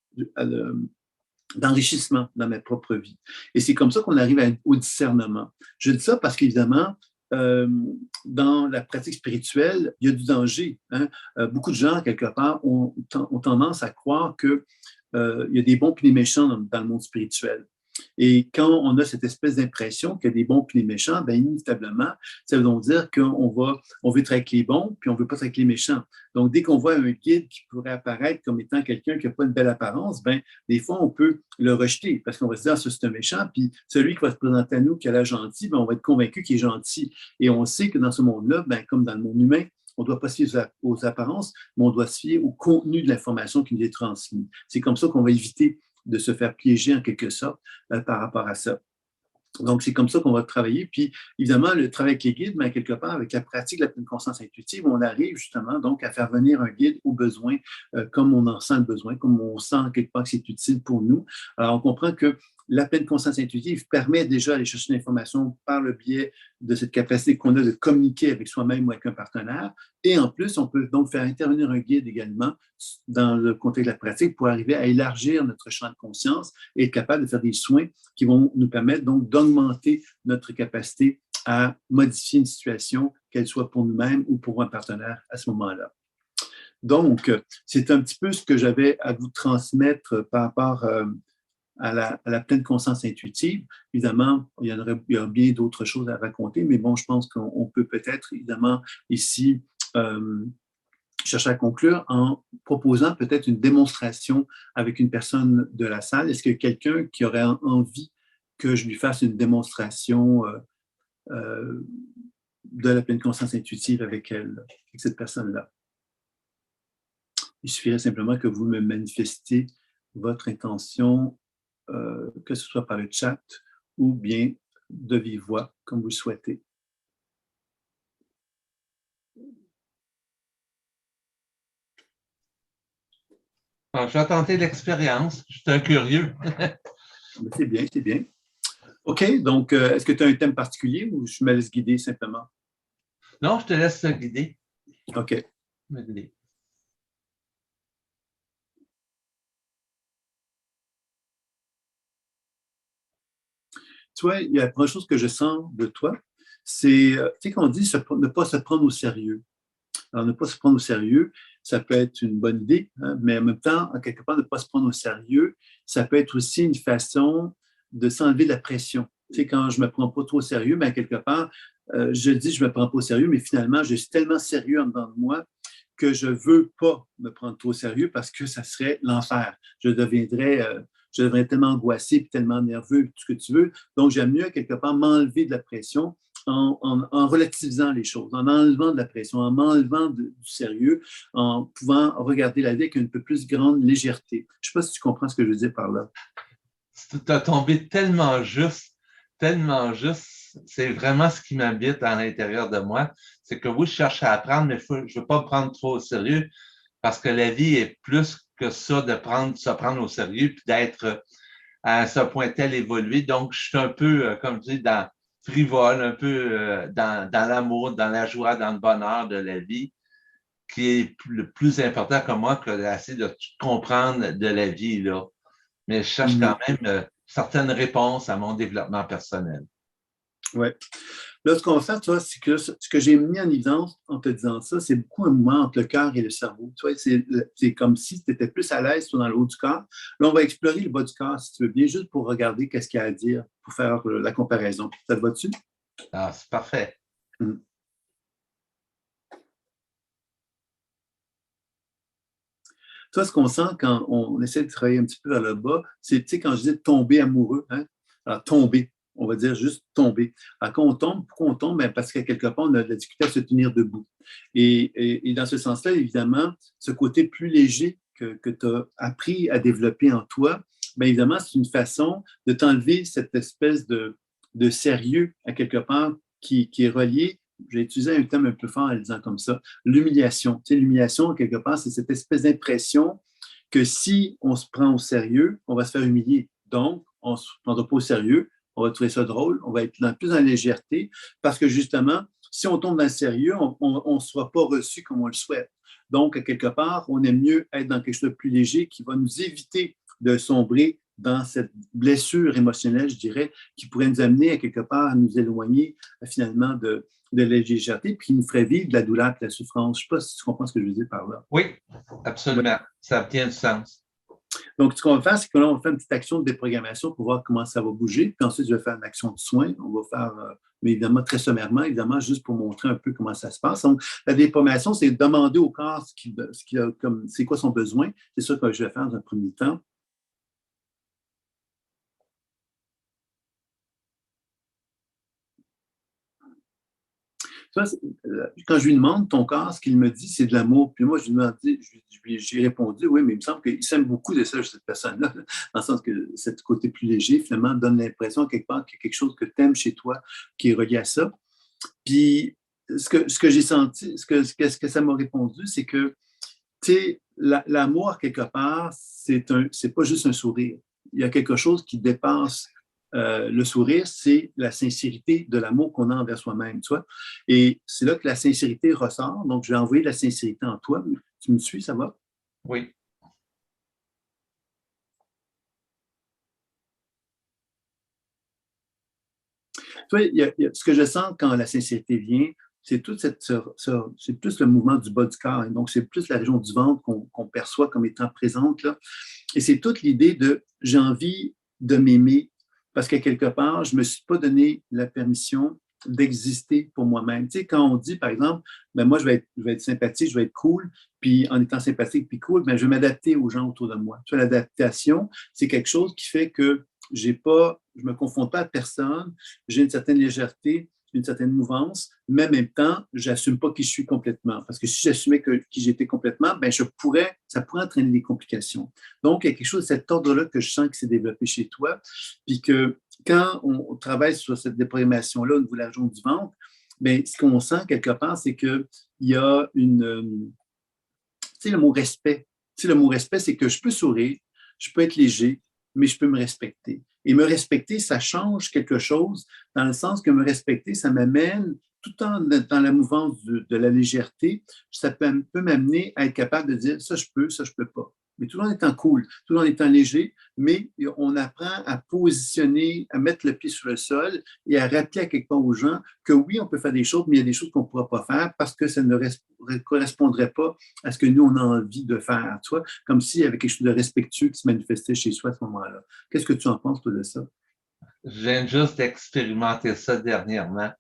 d'enrichissement dans ma propre vie. Et c'est comme ça qu'on arrive au discernement. Je dis ça parce qu'évidemment, dans la pratique spirituelle, il y a du danger. Hein? Beaucoup de gens, quelque part, ont tendance à croire qu'il y a des bons et des méchants dans le monde spirituel. Et quand on a cette espèce d'impression qu'il y a des bons et des méchants, bien, inévitablement, ça veut donc dire qu'on veut travailler avec les bons, puis on ne veut pas travailler avec les méchants. Donc, dès qu'on voit un guide qui pourrait apparaître comme étant quelqu'un qui n'a pas une belle apparence, bien, des fois, on peut le rejeter parce qu'on va se dire, ah, ça, c'est un méchant, puis celui qui va se présenter à nous, qui a l'air gentil, bien, on va être convaincu qu'il est gentil. Et on sait que dans ce monde-là, bien, comme dans le monde humain, on ne doit pas se fier aux apparences, mais on doit se fier au contenu de l'information qui nous est transmise. C'est comme ça qu'on va éviter de se faire piéger en quelque sorte par rapport à ça. Donc, c'est comme ça qu'on va travailler. Puis, évidemment, le travail avec les guides, mais quelque part, avec la pratique de la pleine conscience intuitive, on arrive justement donc à faire venir un guide au besoin, comme on en sent le besoin, comme on sent quelque part que c'est utile pour nous. Alors, on comprend que la pleine conscience intuitive permet déjà d'aller chercher l'information par le biais de cette capacité qu'on a de communiquer avec soi-même ou avec un partenaire. Et en plus, on peut donc faire intervenir un guide également dans le contexte de la pratique pour arriver à élargir notre champ de conscience et être capable de faire des soins qui vont nous permettre donc d'augmenter notre capacité à modifier une situation, qu'elle soit pour nous-mêmes ou pour un partenaire à ce moment-là. Donc, c'est un petit peu ce que j'avais à vous transmettre par rapport à la pleine conscience intuitive. Évidemment, il y a bien d'autres choses à raconter, mais bon, je pense qu'on peut peut-être, évidemment, ici, chercher à conclure en proposant peut-être une démonstration avec une personne de la salle. Est-ce qu'il y a quelqu'un qui aurait envie que je lui fasse une démonstration de la pleine conscience intuitive avec cette personne-là? Il suffirait simplement que vous me manifestiez votre intention, que ce soit par le chat ou bien de vive voix, comme vous le souhaitez. Alors, je vais tenter l'expérience. Je suis un curieux. C'est bien, c'est bien. OK, donc, est-ce que tu as un thème particulier ou je me laisse guider simplement? Non, je te laisse guider. OK. Me guider. Tu vois, il y a la première chose que je sens de toi, c'est, tu sais, qu'on dit ne pas se prendre au sérieux. Alors, ne pas se prendre au sérieux, ça peut être une bonne idée, hein, mais en même temps, en quelque part, ne pas se prendre au sérieux, ça peut être aussi une façon de s'enlever de la pression. Tu sais, quand je ne me prends pas trop au sérieux, bien, quelque part, je dis je ne me prends pas au sérieux, mais finalement, je suis tellement sérieux en dedans de moi que je ne veux pas me prendre trop au sérieux parce que ça serait l'enfer. Je deviendrais tellement angoissé, puis tellement nerveux, tout ce que tu veux. Donc, j'aime mieux, quelque part, m'enlever de la pression en relativisant les choses, en enlevant de la pression, en m'enlevant du sérieux, en pouvant regarder la vie avec une peu plus grande légèreté. Je ne sais pas si tu comprends ce que je veux dire par là. Tu as tombé tellement juste, tellement juste. C'est vraiment ce qui m'habite à l'intérieur de moi. C'est que oui, je cherche à apprendre, mais je ne veux pas me prendre trop au sérieux parce que la vie est plus que ça de se prendre au sérieux puis d'être à ce point tel évolué. Donc, je suis un peu, comme tu dis, dans frivole, un peu dans l'amour, dans la joie, dans le bonheur de la vie, qui est le plus important comme moi que d'essayer de comprendre de la vie, là. Mais je cherche quand même certaines réponses à mon développement personnel. Oui. Là, ce qu'on va faire, tu vois, c'est que ce que j'ai mis en évidence en te disant ça, c'est beaucoup un mouvement entre le cœur et le cerveau. Tu vois, c'est comme si tu étais plus à l'aise dans le haut du corps. Là, on va explorer le bas du corps, si tu veux bien, juste pour regarder qu'est-ce qu'il y a à dire, pour faire la comparaison. Ça te va-tu? Ah, c'est parfait. Hum. Toi, ce qu'on sent quand on essaie de travailler un petit peu vers le bas, c'est, tu sais, quand je dis tomber amoureux, hein? Alors, tomber, on va dire juste tomber. Alors, quand on tombe, pourquoi on tombe? Ben, parce qu'à quelque part, on a de la difficulté à se tenir debout. Et dans ce sens-là, évidemment, ce côté plus léger que tu as appris à développer en toi, bien évidemment, c'est une façon de t'enlever cette espèce de sérieux, à quelque part, qui est relié. J'ai utilisé un terme un peu fort en le disant comme ça, l'humiliation. Tu sais, l'humiliation, quelque part, c'est cette espèce d'impression que si on se prend au sérieux, on va se faire humilier. Donc, on ne se prendra pas au sérieux, on va trouver ça drôle, on va être plus dans la légèreté, parce que justement, si on tombe dans le sérieux, on ne sera pas reçu comme on le souhaite. Donc, à quelque part, on aime mieux être dans quelque chose de plus léger qui va nous éviter de sombrer dans cette blessure émotionnelle, je dirais, qui pourrait nous amener à quelque part à nous éloigner finalement de la légèreté, puis qui nous ferait vivre de la douleur et de la souffrance. Je ne sais pas si tu comprends ce que je veux dire par là. Oui, absolument. Ouais. Ça a bien du sens. Donc, ce qu'on va faire, c'est que là, on va faire une petite action de déprogrammation pour voir comment ça va bouger. Puis ensuite, je vais faire une action de soin. On va faire, mais évidemment, très sommairement, évidemment, juste pour montrer un peu comment ça se passe. Donc, la déprogrammation, c'est demander au corps c'est quoi son besoin. C'est ça que je vais faire dans un premier temps. Quand je lui demande ton corps, ce qu'il me dit, c'est de l'amour. Puis moi, j'ai répondu, oui, mais il me semble qu'il s'aime beaucoup de ça, cette personne-là, dans le sens que ce côté plus léger, finalement, donne l'impression, quelque part, qu'il y a quelque chose que tu aimes chez toi qui est relié à ça. Puis, ce que j'ai senti, ce que ça m'a répondu, c'est que, tu sais, l'amour, quelque part, c'est pas juste un sourire. Il y a quelque chose qui dépasse le sourire, c'est la sincérité de l'amour qu'on a envers soi-même, tu vois. Et c'est là que la sincérité ressort. Donc, je vais envoyer de la sincérité en toi. Tu me suis, ça va? Oui. Tu vois, ce que je sens quand la sincérité vient, c'est c'est plus le mouvement du bas du corps. Donc, c'est plus la région du ventre qu'on perçoit comme étant présente, là. Et c'est toute l'idée de j'ai envie de m'aimer parce qu'à quelque part, je ne me suis pas donné la permission d'exister pour moi-même. Tu sais, quand on dit, par exemple, ben moi, je vais être sympathique, je vais être cool, puis en étant sympathique puis cool, ben je vais m'adapter aux gens autour de moi. Tu vois, l'adaptation, c'est quelque chose qui fait que je ne me confronte pas à personne, j'ai une certaine légèreté, une certaine mouvance, mais en même temps, je n'assume pas qui je suis complètement. Parce que si j'assumais qui j'étais complètement, ben ça pourrait entraîner des complications. Donc, il y a quelque chose de cet ordre-là que je sens qui s'est développé chez toi, puis que quand on travaille sur cette déprogrammation-là au niveau de la région du ventre, bien, ce qu'on sent quelque part, c'est qu'il y a tu sais, le mot respect. Tu sais, le mot respect, c'est que je peux sourire, je peux être léger, mais je peux me respecter. Et me respecter, ça change quelque chose dans le sens que me respecter, ça m'amène, tout en dans la mouvance de la légèreté, ça peut m'amener à être capable de dire ça je peux pas. Mais tout en étant cool, tout en étant léger, mais on apprend à positionner, à mettre le pied sur le sol et à rappeler à quelque part aux gens que oui, on peut faire des choses, mais il y a des choses qu'on ne pourra pas faire parce que ça ne correspondrait pas à ce que nous, on a envie de faire, tu vois, comme s'il y avait quelque chose de respectueux qui se manifestait chez soi à ce moment-là. Qu'est-ce que tu en penses, toi, de ça? Je viens juste d'expérimenter ça dernièrement.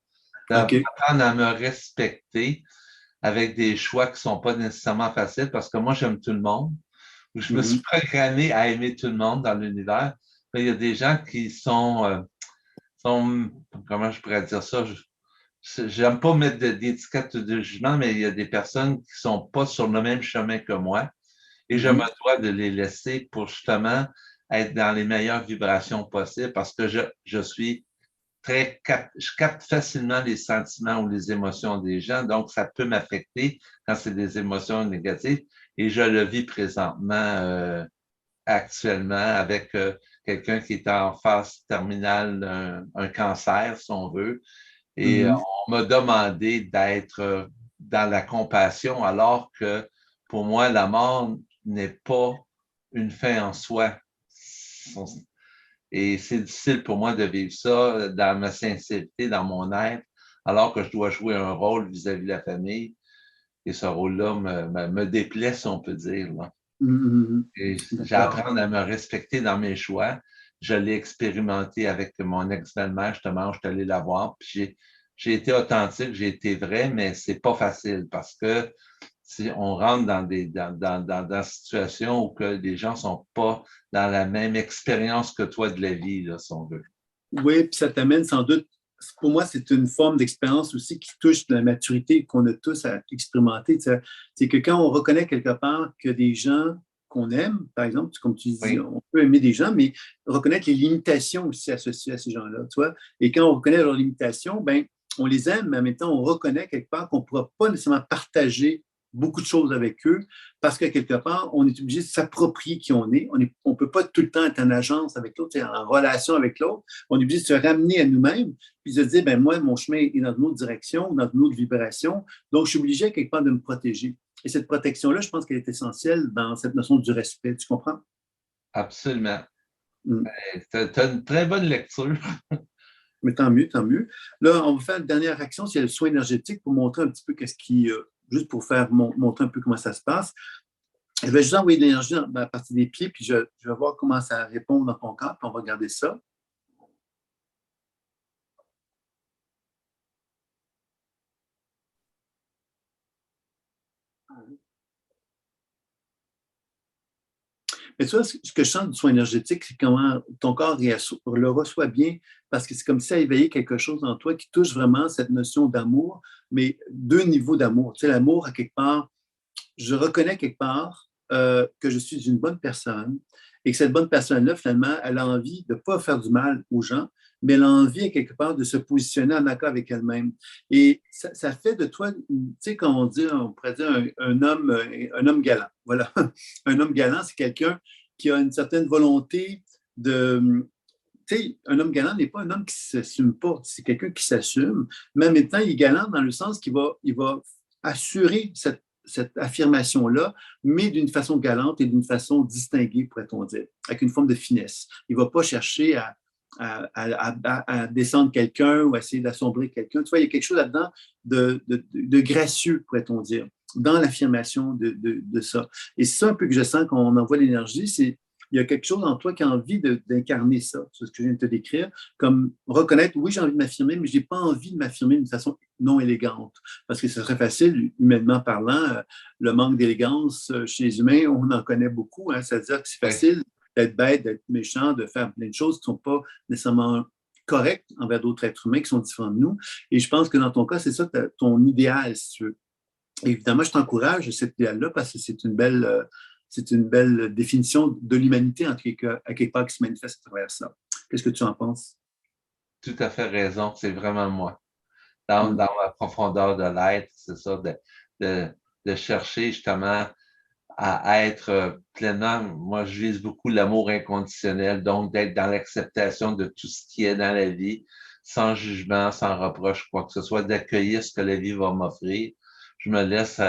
OK. D'apprendre à me respecter avec des choix qui ne sont pas nécessairement faciles parce que moi, j'aime tout le monde. Je me suis programmé à aimer tout le monde dans l'univers. Mais il y a des gens qui sont comment je pourrais dire ça? j'aime pas mettre d'étiquette de jugement, mais il y a des personnes qui sont pas sur le même chemin que moi et je me dois de les laisser pour justement être dans les meilleures vibrations possibles parce que je suis je capte facilement les sentiments ou les émotions des gens, donc ça peut m'affecter quand c'est des émotions négatives et je le vis présentement actuellement avec quelqu'un qui est en phase terminale, un cancer, si on veut. Et on m'a demandé d'être dans la compassion, alors que pour moi, la mort n'est pas une fin en soi. Et c'est difficile pour moi de vivre ça dans ma sincérité, dans mon être, alors que je dois jouer un rôle vis-à-vis de la famille. Et ce rôle-là me déplaît, si on peut dire. Là. Et j'apprends à me respecter dans mes choix. Je l'ai expérimenté avec mon ex-belle-mère, justement, je suis allé la voir, puis j'ai été authentique, j'ai été vrai, mais c'est pas facile parce que si on rentre dans des situations où que les gens sont pas dans la même expérience que toi de la vie, là, si on veut. Oui, puis ça t'amène sans doute, pour moi, c'est une forme d'expérience aussi qui touche la maturité qu'on a tous à expérimenter. C'est que quand on reconnaît quelque part que des gens qu'on aime, par exemple, comme tu dis, Oui. on peut aimer des gens, mais reconnaître les limitations aussi associées à ces gens-là, tu vois. Et quand on reconnaît leurs limitations, ben, on les aime, mais en même temps, on reconnaît quelque part qu'on ne pourra pas nécessairement partager beaucoup de choses avec eux parce que quelque part, on est obligé de s'approprier qui on est. On ne peut pas tout le temps être en agence avec l'autre, en relation avec l'autre. On est obligé de se ramener à nous-mêmes puis de se dire, ben moi, mon chemin est dans une autre direction, dans une autre vibration. Donc, je suis obligé quelque part de me protéger. Et cette protection-là, je pense qu'elle est essentielle dans cette notion du respect. Tu comprends? Absolument. Tu as une très bonne lecture. Mais tant mieux, tant mieux. Là, on va faire une dernière action, c'est le soin énergétique pour montrer un petit peu qu'est-ce qui, juste pour faire montrer un peu comment ça se passe. Je vais juste envoyer de l'énergie à partir des pieds, puis je vais voir comment ça répond dans ton corps, puis on va regarder ça. Mais tu vois, ce que je sens du soin énergétique, c'est comment ton corps le reçoit bien, parce que c'est comme si ça éveillait quelque chose en toi qui touche vraiment cette notion d'amour, mais deux niveaux d'amour. Tu sais, l'amour, à quelque part, je reconnais quelque part que je suis une bonne personne et que cette bonne personne-là, finalement, elle a envie de ne pas faire du mal aux gens, mais elle a envie, quelque part, de se positionner en accord avec elle-même. Et ça fait de toi, tu sais, comme on dit, on pourrait dire un homme galant. Voilà. Un homme galant, c'est quelqu'un qui a une certaine volonté de, tu sais, un homme galant n'est pas un homme qui ne s'assume pas, c'est quelqu'un qui s'assume, mais en même temps, il est galant dans le sens qu'il va assurer cette affirmation-là, mais d'une façon galante et d'une façon distinguée, pourrait-on dire, avec une forme de finesse. Il ne va pas chercher à descendre quelqu'un ou à essayer d'assombrir quelqu'un. Tu vois, il y a quelque chose là-dedans de gracieux, pourrait-on dire, dans l'affirmation de ça. Et c'est ça un peu que je sens quand on envoie l'énergie, c'est il y a quelque chose en toi qui a envie d'incarner ça, c'est ce que je viens de te décrire, comme reconnaître, oui, j'ai envie de m'affirmer, mais je n'ai pas envie de m'affirmer d'une façon non élégante, parce que ce serait facile, humainement parlant, le manque d'élégance chez les humains, on en connaît beaucoup, hein, c'est-à-dire que c'est facile d'être bête, d'être méchant, de faire plein de choses qui ne sont pas nécessairement correctes envers d'autres êtres humains qui sont différents de nous, et je pense que dans ton cas, c'est ça ton idéal, si tu veux. Et évidemment, je t'encourage à cet idéal-là parce que c'est une belle définition de l'humanité à quelque part qui se manifeste à travers ça. Qu'est-ce que tu en penses? Tout à fait raison, c'est vraiment moi. Dans la profondeur de l'être, c'est ça, de chercher justement à être pleinement, moi je vise beaucoup l'amour inconditionnel, donc d'être dans l'acceptation de tout ce qui est dans la vie, sans jugement, sans reproche, quoi que ce soit, d'accueillir ce que la vie va m'offrir. Je me laisse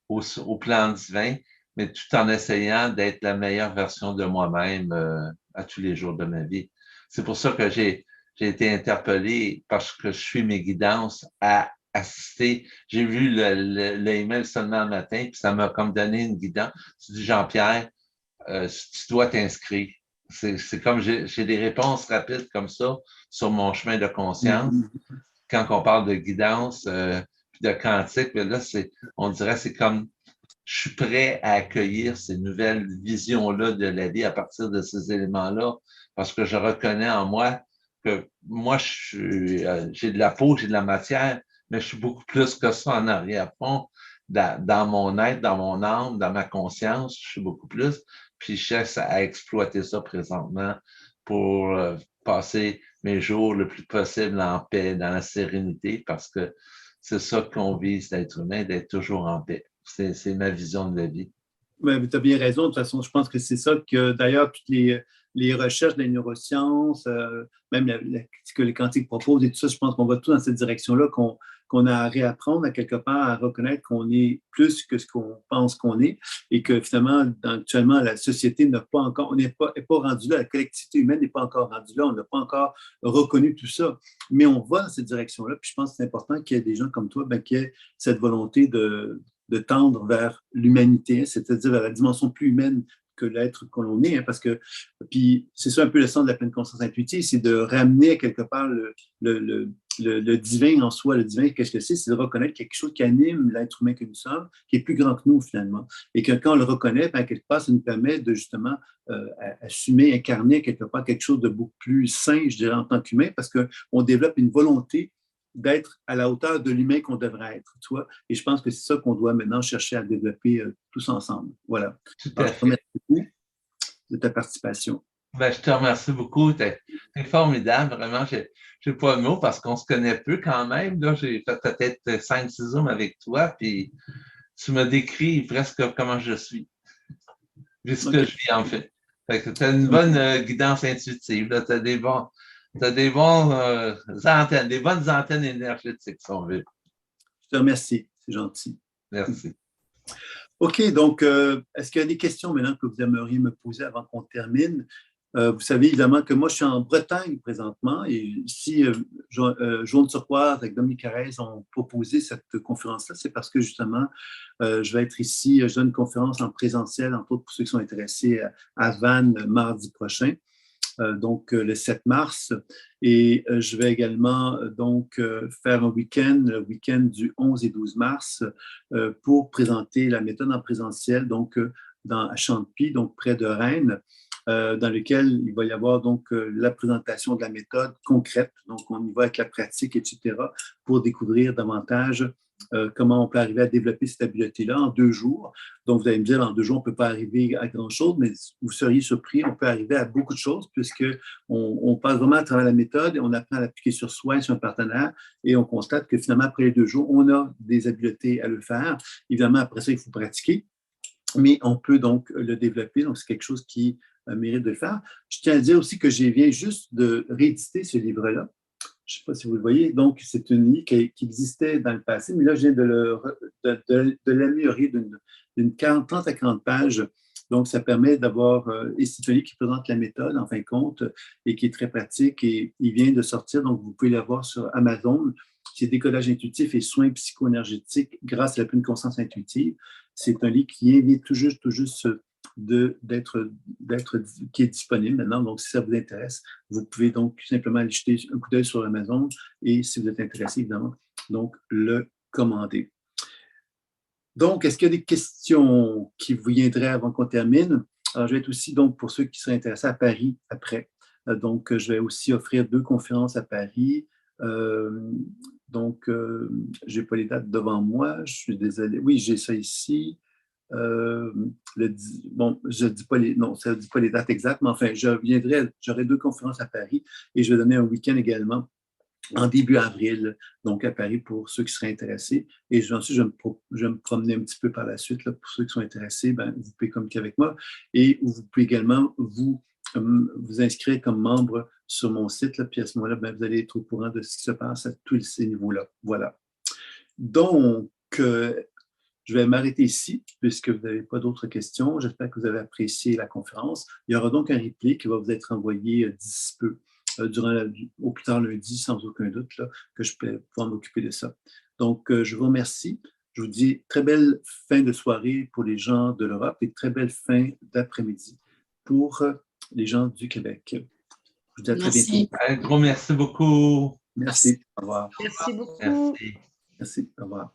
au plan divin, mais tout en essayant d'être la meilleure version de moi-même à tous les jours de ma vie. C'est pour ça que j'ai été interpellé parce que je suis mes guidances à assister. J'ai vu l'email seulement le matin, puis ça m'a comme donné une guidance. Tu dis, Jean-Pierre, tu dois t'inscrire. C'est comme j'ai des réponses rapides comme ça sur mon chemin de conscience. Quand on parle de guidance, puis de quantique, là, on dirait c'est comme je suis prêt à accueillir ces nouvelles visions-là de la vie à partir de ces éléments-là, parce que je reconnais en moi que moi, j'ai de la peau, j'ai de la matière, mais je suis beaucoup plus que ça en arrière-fond, dans mon être, dans mon âme, dans ma conscience, je suis beaucoup plus. Puis je cherche à exploiter ça présentement pour passer mes jours le plus possible en paix, dans la sérénité, parce que c'est ça qu'on vise d'être humain, d'être toujours en paix. C'est ma vision de la vie. Ouais, tu as bien raison. De toute façon, je pense que c'est ça que, d'ailleurs, toutes les recherches des neurosciences, même ce que les quantiques proposent et tout ça, je pense qu'on va tout dans cette direction-là, qu'on a à réapprendre à quelque part à reconnaître qu'on est plus que ce qu'on pense qu'on est et que finalement, actuellement, la société n'a pas encore, on n'est pas rendu là, la collectivité humaine n'est pas encore rendue là, on n'a pas encore reconnu tout ça, mais on va dans cette direction-là. Puis je pense que c'est important qu'il y ait des gens comme toi, qui aient cette volonté de tendre vers l'humanité, c'est-à-dire vers la dimension plus humaine que l'être que l'on est, parce que, puis c'est ça un peu le sens de la pleine conscience intuitive, c'est de ramener quelque part le divin en soi. Le divin, qu'est-ce que c'est? C'est de reconnaître quelque chose qui anime l'être humain que nous sommes, qui est plus grand que nous finalement. Et que quand on le reconnaît, quelque part, ça nous permet de justement assumer, incarner quelque part quelque chose de beaucoup plus sain, je dirais, en tant qu'humain, parce qu'on développe une volonté d'être à la hauteur de l'humain qu'on devrait être, tu vois. Et je pense que c'est ça qu'on doit maintenant chercher à développer tous ensemble. Voilà. Tout Alors, à je te fait. remercie beaucoup de ta participation. Ben, je te remercie beaucoup. T'es formidable. Vraiment, j'ai pas de mots parce qu'on se connaît peu quand même. Là, j'ai fait peut-être 5-6 zooms avec toi, puis tu me décris presque comment je suis. Vu ce que OK. je vis, en fait. Fait que tu as une bonne guidance intuitive. Tu as des bons antennes, des bonnes antennes énergétiques, si on veut. Je te remercie. C'est gentil. Merci. OK, donc, est-ce qu'il y a des questions maintenant que vous aimeriez me poser avant qu'on termine? Vous savez évidemment que moi, je suis en Bretagne présentement et ici, Jaune-sur-Coire avec Dominique Carrez ont proposé cette conférence-là. C'est parce que justement, je vais être ici, je donne une conférence en présentiel, entre autres pour ceux qui sont intéressés à Vannes mardi prochain. Donc le 7 mars. Et je vais également donc faire un week-end, le week-end du 11 et 12 mars, pour présenter la méthode en présentiel, donc à Champy, donc près de Rennes, dans lequel il va y avoir donc la présentation de la méthode concrète. Donc, on y va avec la pratique, etc., pour découvrir davantage comment on peut arriver à développer cette habileté-là en 2 jours. Donc, vous allez me dire, en 2 jours, on ne peut pas arriver à grand-chose, mais vous seriez surpris, on peut arriver à beaucoup de choses puisqu'on passe vraiment à travers la méthode et on apprend à l'appliquer sur soi et sur un partenaire et on constate que finalement, après les 2 jours, on a des habiletés à le faire. Évidemment, après ça, il faut pratiquer, mais on peut donc le développer. Donc, c'est quelque chose qui mérite de le faire. Je tiens à dire aussi que je viens juste de rééditer ce livre-là. Je ne sais pas si vous le voyez. Donc, c'est une ligne qui existait dans le passé, mais là, je viens de l'améliorer d'une 30 à 40 pages. Donc, ça permet d'avoir, et c'est un livre qui présente la méthode, en fin de compte, et qui est très pratique, et il vient de sortir, donc vous pouvez l'avoir sur Amazon. C'est Décollage intuitif et soins psycho-énergétiques grâce à la pleine conscience intuitive. C'est un livre qui vient tout juste qui est disponible maintenant. Donc, si ça vous intéresse, vous pouvez donc simplement aller jeter un coup d'œil sur Amazon et si vous êtes intéressé, évidemment, donc le commander. Donc, est-ce qu'il y a des questions qui vous viendraient avant qu'on termine? Alors, je vais être aussi, donc, pour ceux qui seraient intéressés à Paris après. Donc, je vais aussi offrir 2 conférences à Paris. Donc, je n'ai pas les dates devant moi. Je suis désolé. Oui, j'ai ça ici. Bon, je dis pas non, ça ne dit pas les dates exactes, mais enfin, j'aurai 2 conférences à Paris et je vais donner un week-end également en début avril, donc à Paris pour ceux qui seraient intéressés. Et ensuite, je vais me promener un petit peu par la suite. Là, pour ceux qui sont intéressés, vous pouvez communiquer avec moi et vous pouvez également vous inscrire comme membre sur mon site. Là, puis à ce moment-là, vous allez être au courant de ce qui se passe à tous ces niveaux-là. Voilà. Donc, je vais m'arrêter ici, puisque vous n'avez pas d'autres questions. J'espère que vous avez apprécié la conférence. Il y aura donc un replay qui va vous être envoyé d'ici peu, au plus tard lundi, sans aucun doute, là, que je peux pouvoir m'occuper de ça. Donc, je vous remercie. Je vous dis très belle fin de soirée pour les gens de l'Europe et très belle fin d'après-midi pour les gens du Québec. Je vous dis à très bientôt. Un gros merci beaucoup. Merci. Au revoir. Merci beaucoup. Merci. Merci. Au revoir.